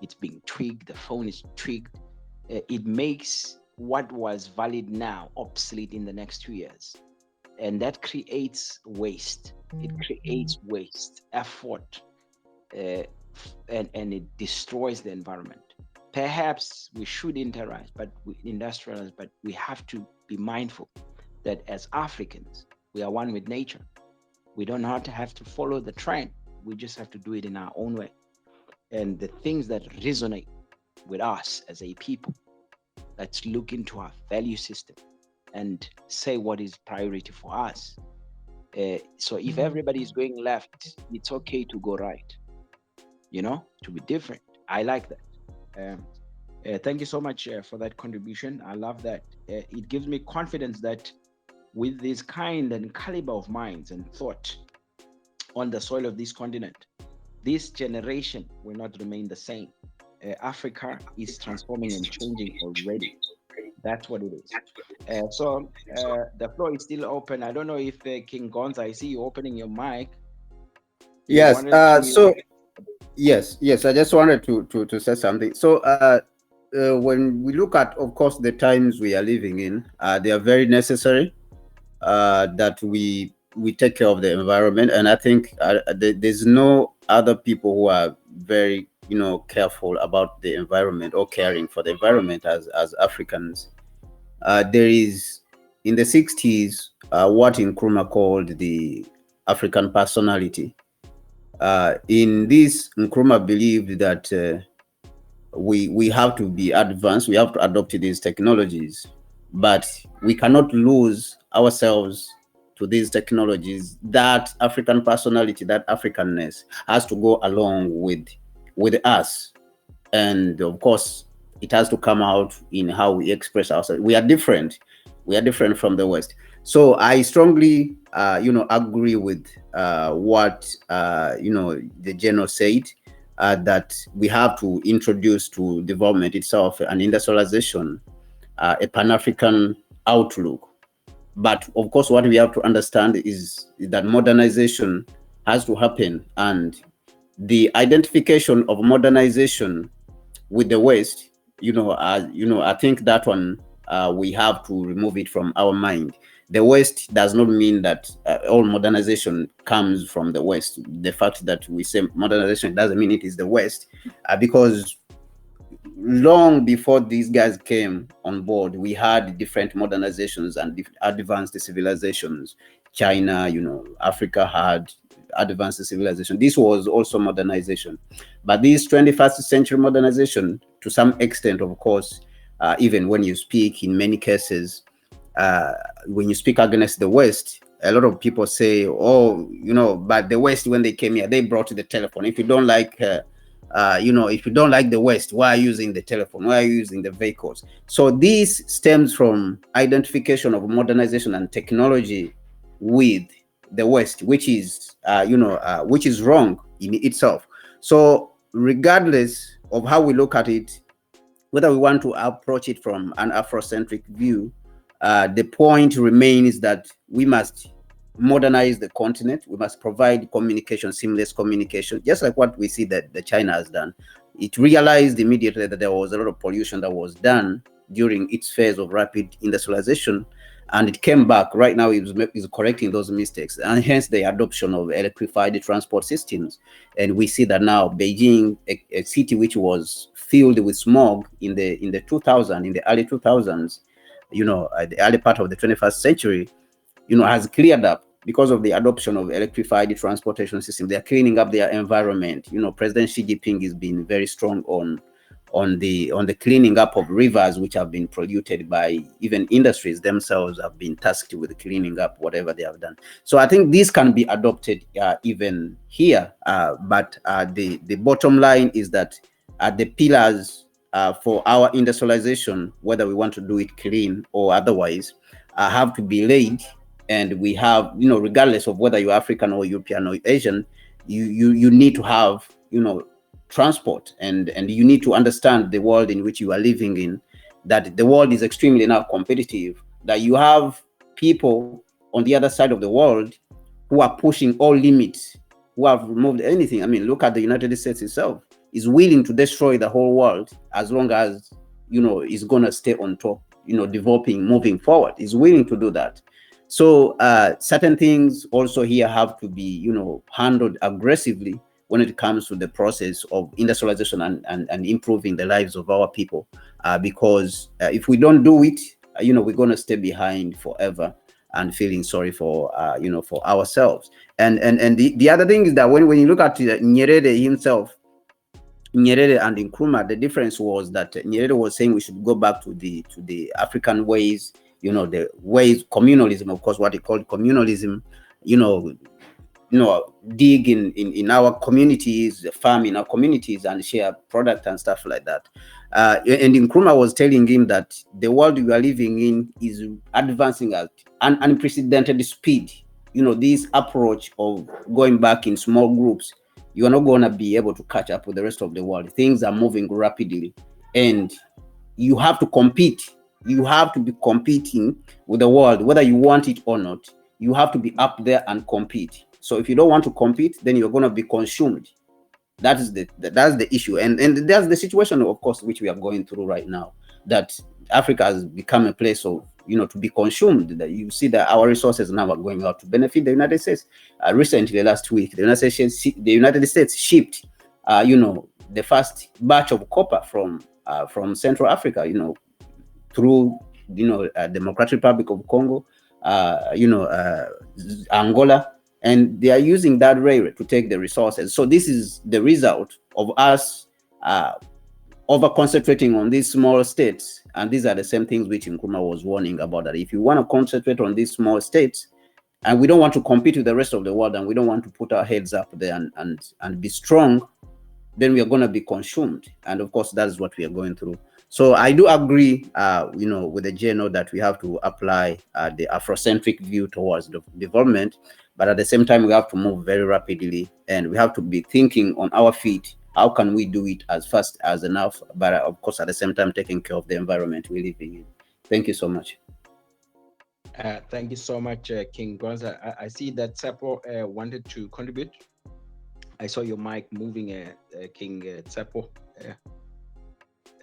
Speaker 1: It's being tweaked. The phone is tweaked. It makes what was valid now obsolete in the next 2 years, and that creates waste. It creates waste, effort, uh, and it destroys the environment. Perhaps we should industrialize, but we have to be mindful that as Africans, we are one with nature. We don't have to follow the trend. We just have to do it in our own way. And the things that resonate with us as a people, let's look into our value system and say what is priority for us. So if everybody is going left, it's okay to go right. to be different. I like that. Thank you so much for that contribution. I love that. It gives me confidence that with this kind and caliber of minds and thought on the soil of this continent, this generation will not remain the same. Africa is transforming and changing already. That's what it is. So the floor is still open. I don't know if King Gonza, I see you opening your mic. You
Speaker 2: Yes.
Speaker 1: wanted to.
Speaker 2: Yes. I just wanted to say something. So, when we look at, of course, the times we are living in, they are very necessary. That we take care of the environment, and I think there's no other people who are very careful about the environment or caring for the environment as Africans. There is, in the 60s, what Nkrumah called the African personality. In this, Nkrumah believed that we have to be advanced, we have to adopt these technologies, but we cannot lose ourselves to these technologies. That African personality, that Africanness, has to go along with us, and of course it has to come out in how we express ourselves. We are different from the West. So I strongly agree with what the general said, that we have to introduce to development itself and industrialization a Pan-African outlook. But of course, what we have to understand is that modernization has to happen, and the identification of modernization with the West, I think that one, we have to remove it from our mind. The West does not mean that all modernization comes from the West. The fact that we say modernization doesn't mean it is the West, because long before these guys came on board, we had different modernizations and advanced civilizations. China, Africa had advanced civilization. This was also modernization. But this 21st century modernization, to some extent, of course, even when you speak, in many cases, when you speak against the West, a lot of people say, oh, but the West, when they came here, they brought the telephone. If you don't like if you don't like the West, why are you using the telephone? Why are you using the vehicles? So this stems from identification of modernization and technology with the West, which is which is wrong in itself. So regardless of how we look at it, whether we want to approach it from an Afrocentric view, the point remains that we must modernize the continent. We must provide communication, seamless communication, just like what we see that the China has done. It realized immediately that there was a lot of pollution that was done during its phase of rapid industrialization, and it came back. Right now, is correcting those mistakes, and hence the adoption of electrified transport systems. And we see that now Beijing, a city which was filled with smog in the 2000s, in the early 2000s, at the early part of the 21st century, has cleared up because of the adoption of electrified transportation system. They are cleaning up their environment. President Xi Jinping has been very strong on the cleaning up of rivers which have been polluted by, even industries themselves have been tasked with cleaning up whatever they have done. So I think this can be adopted even here. But the bottom line is that the pillars for our industrialization, whether we want to do it clean or otherwise, have to be laid. And we have, regardless of whether you're African or European or Asian, you need to have, transport, and you need to understand the world in which you are living in, that the world is extremely now competitive, that you have people on the other side of the world who are pushing all limits, who have removed anything. I mean, look at the United States itself, is willing to destroy the whole world as long as, is going to stay on top, developing, moving forward, is willing to do that. So certain things also here have to be, handled aggressively when it comes to the process of industrialization and improving the lives of our people. Because if we don't do it, we're going to stay behind forever and feeling sorry for, for ourselves. And the other thing is that when you look at Nyerere himself, Nyerere and Nkrumah, the difference was that Nyerere was saying we should go back to the African ways, the ways, communalism, of course, what he called communalism, dig in our communities, farm in our communities, and share product and stuff like that. And Nkrumah was telling him that the world we are living in is advancing at an unprecedented speed. This approach of going back in small groups, you are not going to be able to catch up with the rest of the world. Things are moving rapidly, and you have to compete. You have to be competing with the world, whether you want it or not. You have to be up there and compete. So if you don't want to compete, then you're going to be consumed. That's the issue, and that's the situation, of course, which we are going through right now. That Africa has become a place of to be consumed. That you see that our resources now are going out to benefit the United States. Recently, last week, the United States shipped, the first batch of copper from Central Africa, through Democratic Republic of Congo, Angola, and they are using that railway to take the resources. So this is the result of us over concentrating on these small states, and these are the same things which Nkrumah was warning about, that if you want to concentrate on these small states, and we don't want to compete with the rest of the world, and we don't want to put our heads up there and be strong, then we are going to be consumed. And of course, that is what we are going through. So I do agree, with the general, that we have to apply the Afrocentric view towards the development, but at the same time, we have to move very rapidly, and we have to be thinking on our feet. How can we do it as fast as enough, but of course, at the same time, taking care of the environment we're living in. Thank you so much.
Speaker 1: Thank you so much, King Gonza. I see that Tsepo wanted to contribute. I saw your mic moving, King Tsepo.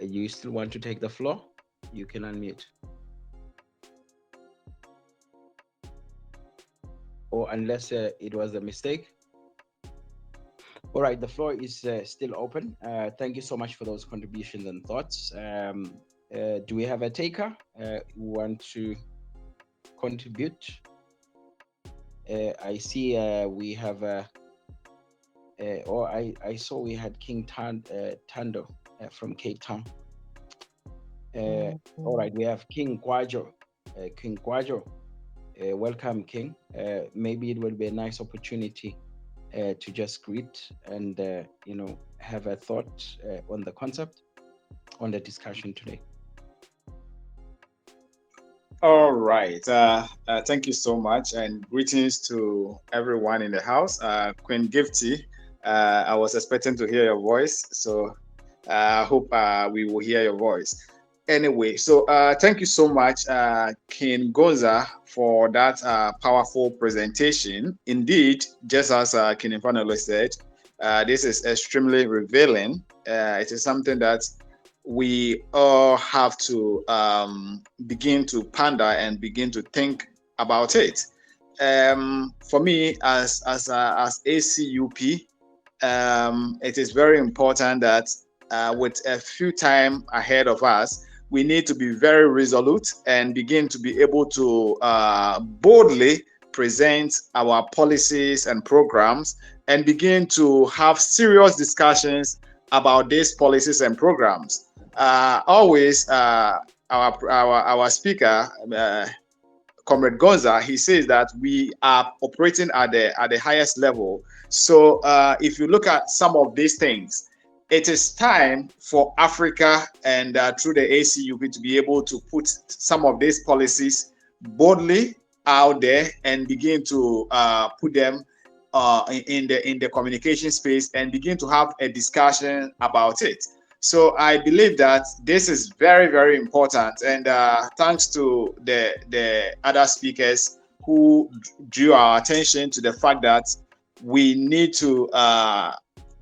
Speaker 1: You still want to take the floor? You can unmute. Or unless it was a mistake. All right, the floor is still open. Thank you so much for those contributions and thoughts. Do we have a taker who want to contribute? I see we have I saw we had King Tando from Cape Town. All right, we have King Kwajo. King Kwajo, welcome, King. Maybe it will be a nice opportunity to just greet and have a thought on the concept, on the discussion today.
Speaker 4: All right. Thank you so much, and greetings to everyone in the house. Queen Gifty, I was expecting to hear your voice, so I hope we will hear your voice. Anyway, so thank you so much, King Gonza, for that powerful presentation. Indeed, just as King Infanolo said, this is extremely revealing. It is something that we all have to begin to ponder and begin to think about it. For me, as ACUP, it is very important that with a few time ahead of us, we need to be very resolute and begin to be able to boldly present our policies and programs and begin to have serious discussions about these policies and programs. Always, our speaker, Comrade Gonza, he says that we are operating at the highest level. So if you look at some of these things, it is time for Africa and through the ACUP to be able to put some of these policies boldly out there and begin to put them in the communication space and begin to have a discussion about it. So I believe that this is very, very important. And thanks to the other speakers who drew our attention to the fact that we need to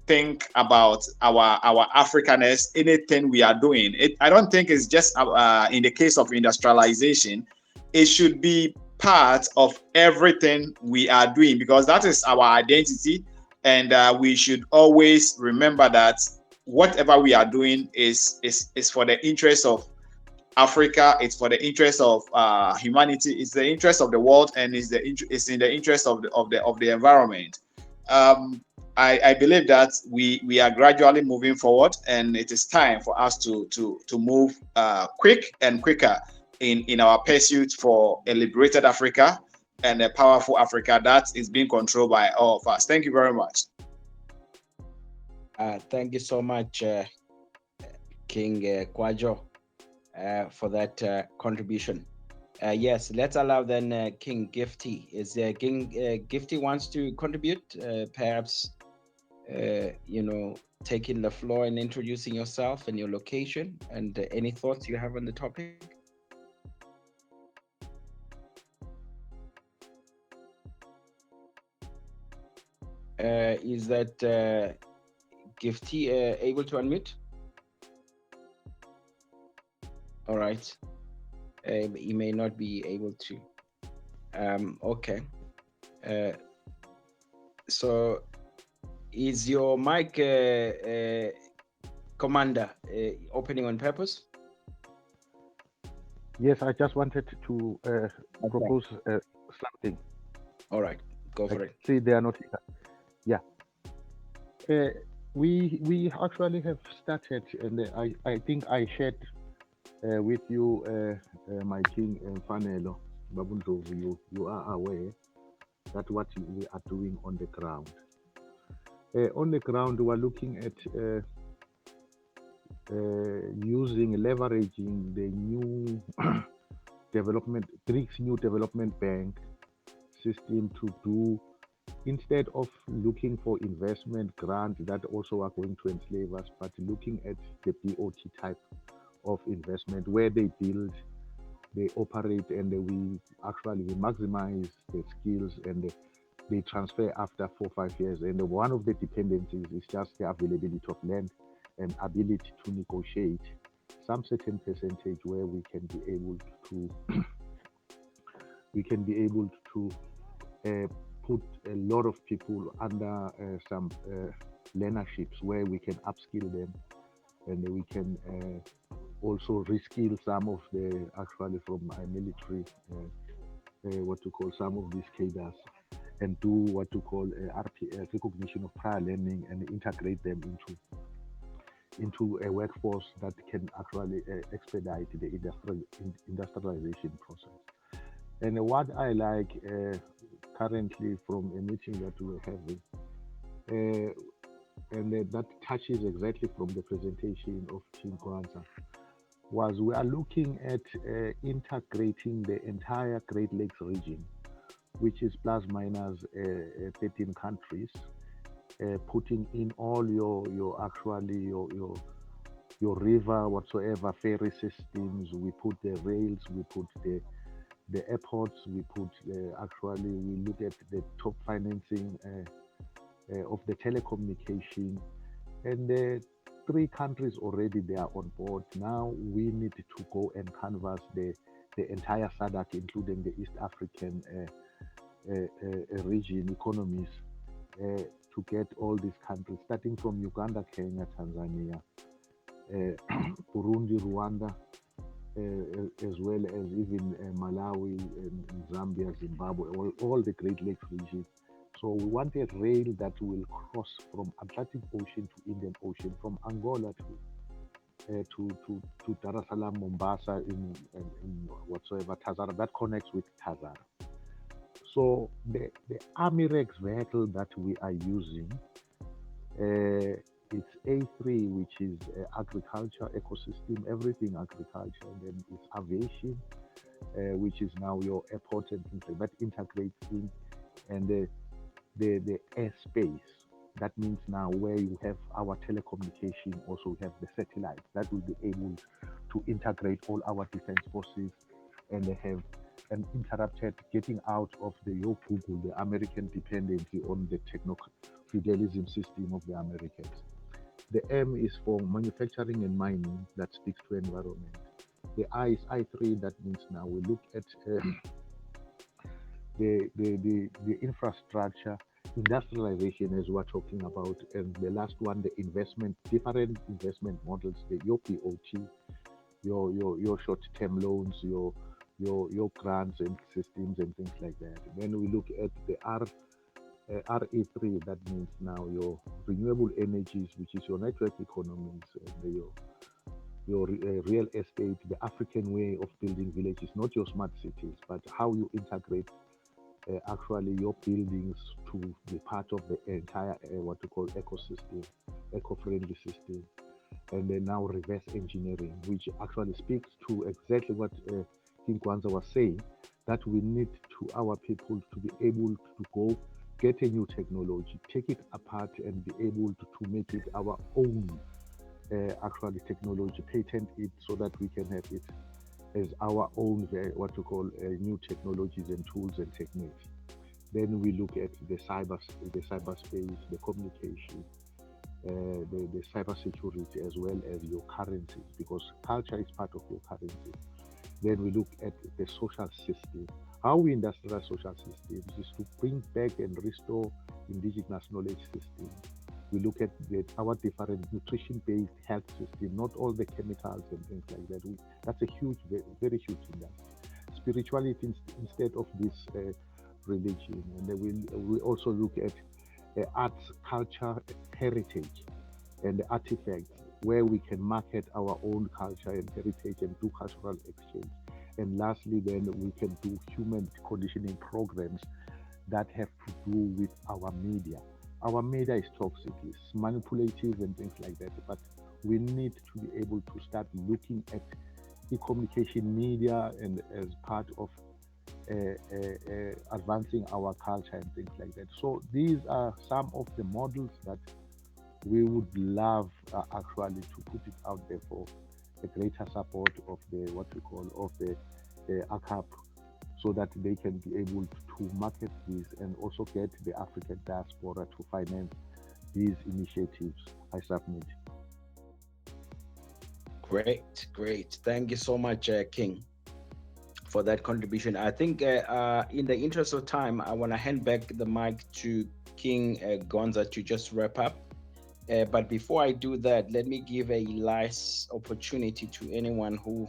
Speaker 4: think about our Africanness, anything we are doing. I don't think it's just in the case of industrialization. It should be part of everything we are doing, because that is our identity, and we should always remember that whatever we are doing is for the interest of Africa. It's for the interest of humanity. It's the interest of the world, and it's in the interest of the environment. I believe that we are gradually moving forward, and it is time for us to move quick and quicker in our pursuit for a liberated Africa, and a powerful Africa that is being controlled by all of us. Thank you very much.
Speaker 1: Thank you so much, King Kwajo, for that contribution. Yes, let's allow then King Gifty. Is King Gifty wants to contribute? Perhaps taking the floor and introducing yourself and your location and any thoughts you have on the topic. Is that Gifty able to unmute? All right. He may not be able to. Okay. Uh, so is your mic, Commander, opening on purpose?
Speaker 3: Yes, I just wanted to propose something.
Speaker 1: All right, go for it.
Speaker 3: See, they are not here. Yeah. We actually have started, and I think I shared with you, my king Fanelo Babundlovu. You are aware that what we are doing on the ground. On the ground, we are looking at leveraging the new development, BRICS new development bank system to do, instead of looking for investment grants that also are going to enslave us, but looking at the BOT type of investment where they build, they operate, and we maximize the skills, and they transfer after 4 or 5 years. And one of the dependencies is just the availability of land and ability to negotiate some certain percentage where we can be able to put a lot of people under some learnerships where we can upskill them, and we can also reskill some of the from military what to call some of these cadres, and do what to call RPL, recognition of prior learning, and integrate them into a workforce that can actually expedite the industrialization process. And what I like currently from a meeting that we're having, and that touches exactly from the presentation of King Kwanzaa, was we are looking at integrating the entire Great Lakes region, which is plus minus 13 countries, putting in all your river whatsoever ferry systems. We put the rails, we put the airports, we put we look at the top financing of the telecommunication, and the 3 countries already they are on board. Now we need to go and canvass the entire SADC, including the East African region economies, to get all these countries, starting from Uganda, Kenya, Tanzania, Burundi, Rwanda, as well as even Malawi, and Zambia, Zimbabwe, all the Great Lakes region. So we want a rail that will cross from Atlantic Ocean to Indian Ocean, from Angola to Dar es Salaam, Mombasa, in whatsoever Tazara, that connects with Tazara. So the Amirex vehicle that we are using, it's A3, which is agriculture, ecosystem, everything agriculture. And then it's aviation, which is now your airport and things like that integrates in, and the airspace. That means now where you have our telecommunication, also we have the satellite that will be able to integrate all our defense forces, and they have an interrupted getting out of the Google, the American dependency on the techno-feudalism system of the Americans. The M is for manufacturing and mining, that speaks to environment. The I is I3, that means now we look at the infrastructure, industrialization as we're talking about, and the last one, the investment, different investment models, your POT, your short-term loans, your grants and systems and things like that. And then we look at the RE3, that means now your renewable energies, which is your network economies, and your real estate, the African way of building villages, not your smart cities, but how you integrate actually your buildings to be part of the entire what we call ecosystem, eco-friendly system, and then now reverse engineering, which actually speaks to exactly what King Kwanzaa was saying, that we need to our people to be able to go get a new technology, take it apart, and be able to make it our own actually technology, patent it so that we can have it as our own what we call new technologies and tools and techniques. Then we look at the cyberspace, the communication, the cyber security as well as your currencies, because culture is part of your currency. Then we look at the social system. How we industrialize social systems is to bring back and restore indigenous knowledge systems. We look at our different nutrition-based health system, not all the chemicals and things like that. That's a huge, very, very huge industry. Spirituality instead of this religion, and then we also look at arts, culture, heritage, and the artifacts where we can market our own culture and heritage and do cultural exchange. And lastly, then we can do human conditioning programs that have to do with our media. Our media is toxic, it's manipulative and things like that. But we need to be able to start looking at e-communication media and as part of advancing our culture and things like that. So these are some of the models that we would love actually to put it out there for a greater support of the what we call of the ACUP, so that they can be able to market this and also get the African diaspora to finance these initiatives. I submit.
Speaker 1: Great, great. Thank you so much, King, for that contribution. I think in the interest of time, I want to hand back the mic to King Gonza to just wrap up. But before I do that, let me give a last opportunity to anyone who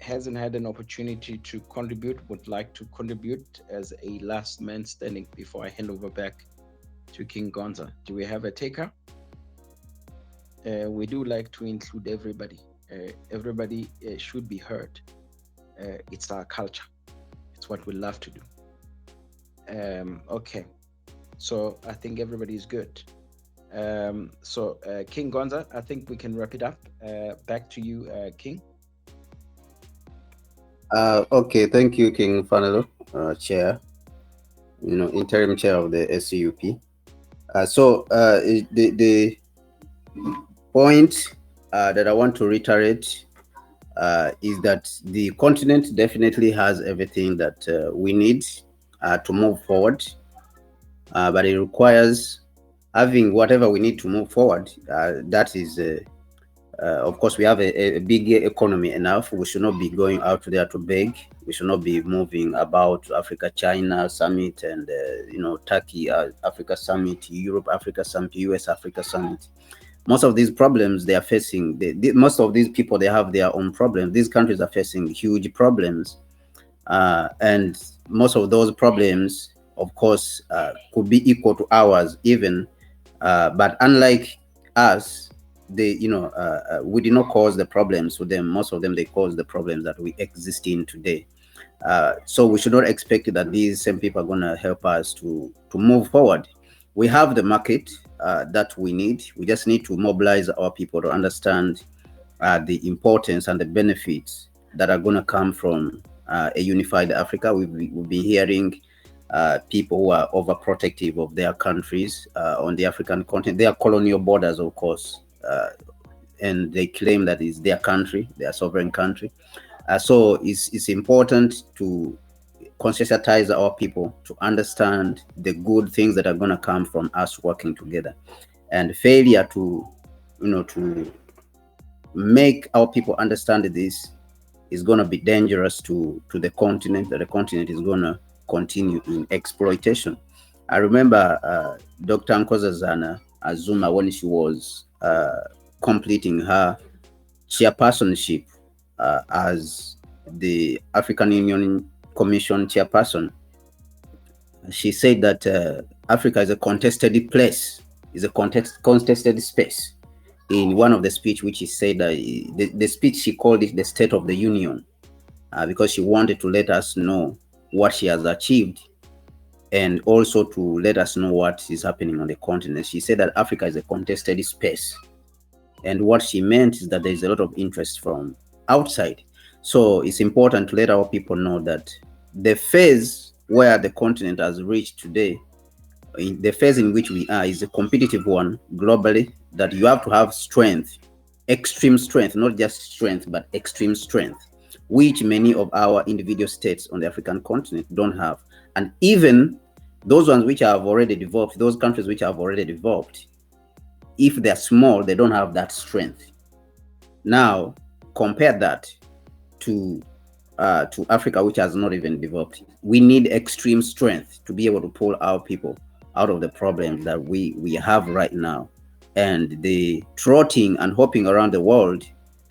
Speaker 1: hasn't had an opportunity to contribute, would like to contribute as a last man standing before I hand over back to King Gonza. Do we have a taker? We do like to include everybody. Everybody should be heard. It's our culture. It's what we love to do. Okay. So I think everybody is good. So King Gonza, I think we can wrap it up. Back to you, King.
Speaker 2: Okay, thank you, King Fanelo, chair, interim chair of the ACUP. The point that I want to reiterate is that the continent definitely has everything that we need to move forward, but it requires having whatever we need to move forward. That is, of course, we have a big economy enough. We should not be going out there to beg. We should not be moving about Africa, China summit, and Turkey, Africa summit, Europe, Africa summit, US, Africa summit. Most of these problems they are facing, most of these people, they have their own problems. These countries are facing huge problems, and most of those problems, of course, could be equal to ours even, but unlike us, they we did not cause the problems for them. Most of them, they cause the problems that we exist in today. So we should not expect that these same people are going to help us to move forward. We have the market that we need. We just need to mobilize our people to understand the importance and the benefits that are going to come from a unified Africa. We've been hearing people who are overprotective of their countries on the African continent. They are colonial borders, of course, and they claim that it's their country, their sovereign country. So it's important to conscientize our people to understand the good things that are going to come from us working together, and failure to make our people understand this is going to be dangerous to the continent. That the continent is going to continue in exploitation. I remember Dr. Nkosazana Azuma, when she was completing her chairpersonship as the African Union Commission chairperson, she said that Africa is a contested place, is a contested space. In one of the speech, which she said, the speech she called it the State of the Union, because she wanted to let us know what she has achieved, and also to let us know what is happening on the continent. She said that Africa is a contested space. And what she meant is that there is a lot of interest from outside. So it's important to let our people know that the phase where the continent has reached today, in the phase in which we are, is a competitive one globally, that you have to have strength, extreme strength, not just strength, but extreme strength, which many of our individual states on the African continent don't have. And even those ones which have already developed, those countries which have already developed, if they're small, they don't have that strength. Now, compare that to Africa, which has not even developed. We need extreme strength to be able to pull our people out of the problems that we have right now. And the trotting and hopping around the world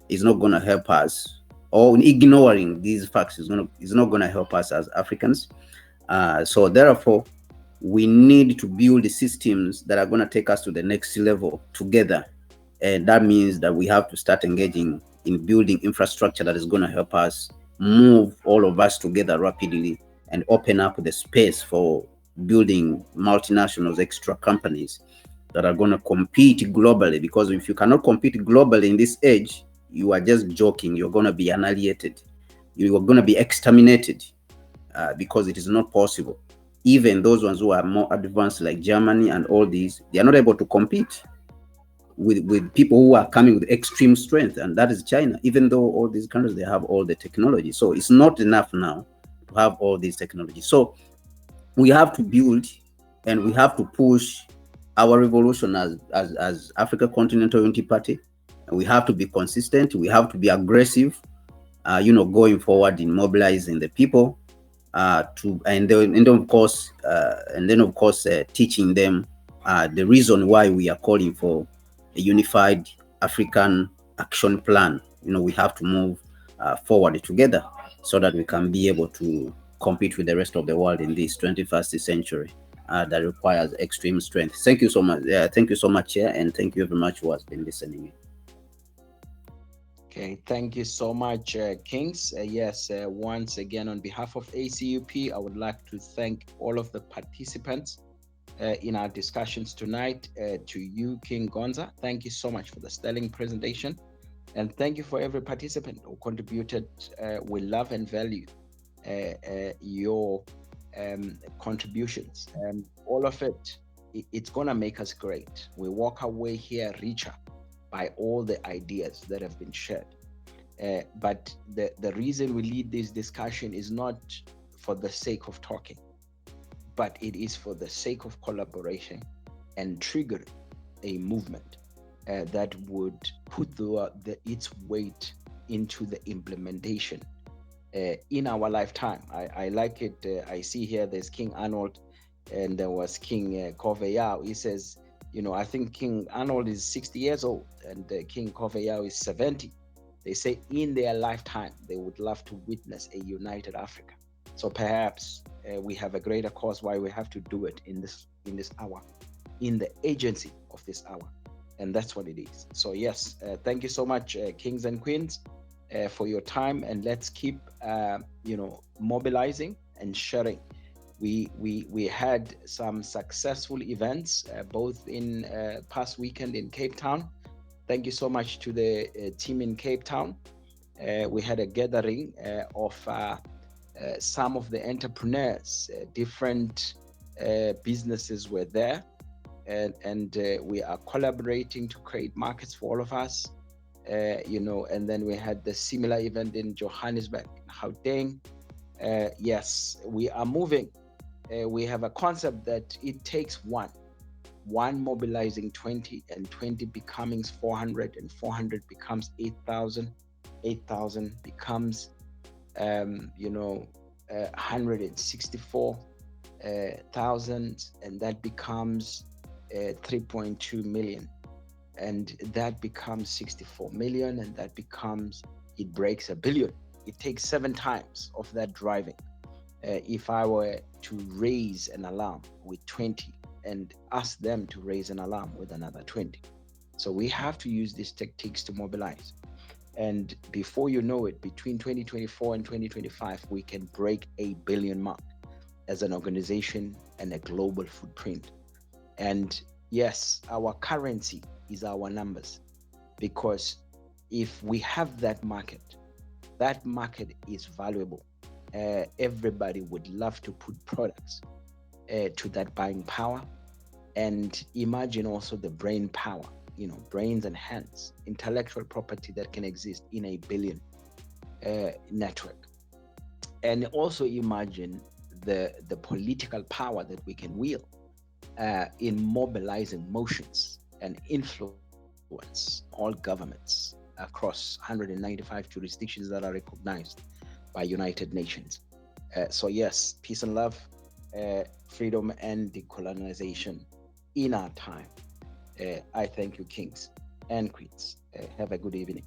Speaker 2: is not going to help us, or ignoring these facts is not going to help us as Africans. So therefore, we need to build systems that are going to take us to the next level together. And that means that we have to start engaging in building infrastructure that is going to help us move all of us together rapidly and open up the space for building multinationals, extra companies that are going to compete globally. Because if you cannot compete globally in this age, you are just joking. You're going to be annihilated. You are going to be exterminated, because it is not possible. Even those ones who are more advanced, like Germany and all these, they are not able to compete with people who are coming with extreme strength, and that is China. Even though all these countries, they have all the technology, so it's not enough now to have all these technologies. So we have to build and we have to push our revolution as Africa Continental Unity Party. And we have to be consistent. We have to be aggressive, going forward in mobilizing the people, and then of course teaching them the reason why we are calling for a unified African action plan. We have to move forward together so that we can be able to compete with the rest of the world in this 21st century that requires extreme strength. Thank you so much. Thank you so much, Chair, and thank you very much who has been listening.
Speaker 1: Okay, thank you so much, Kings. Yes, once again, on behalf of ACUP, I would like to thank all of the participants in our discussions tonight. To you, King Gonza, thank you so much for the sterling presentation. And thank you for every participant who contributed. We love and value your contributions. And all of it's going to make us great. We walk away here richer by all the ideas that have been shared. But the reason we lead this discussion is not for the sake of talking, but it is for the sake of collaboration and trigger a movement that would put its weight into the implementation in our lifetime. I like it. I see here there's King Arnold and there was King Koveyao. He says, I think King Arnold is 60 years old and King Koveyao is 70. They say in their lifetime, they would love to witness a united Africa. So perhaps we have a greater cause why we have to do it in this hour, in the agency of this hour. And that's what it is. So yes, thank you so much, kings and queens, for your time. And let's keep, mobilizing and sharing. We had some successful events, both in past weekend in Cape Town. Thank you so much to the team in Cape Town. We had a gathering of some of the entrepreneurs, different businesses were there, and we are collaborating to create markets for all of us. And then we had the similar event in Johannesburg, Gauteng. Yes, we are moving. We have a concept that it takes one mobilizing 20, and 20 becoming 400, and 400 becomes 8,000, 8,000 becomes 164,000, and that becomes 3.2 million, and that becomes 64 million, and that becomes, it breaks a billion. It takes 7 times of that driving. If I were to raise an alarm with 20 and ask them to raise an alarm with another 20. So we have to use these tactics to mobilize. And before you know it, between 2024 and 2025, we can break a billion mark as an organization and a global footprint. And yes, our currency is our numbers, because if we have that market is valuable. Everybody would love to put products to that buying power. And imagine also the brain power, brains and hands, intellectual property that can exist in a billion network. And also imagine the political power that we can wield in mobilizing motions and influence all governments across 195 jurisdictions that are recognized by United Nations. So yes, peace and love, freedom and decolonization in our time. I thank you, kings and queens. Have a good evening.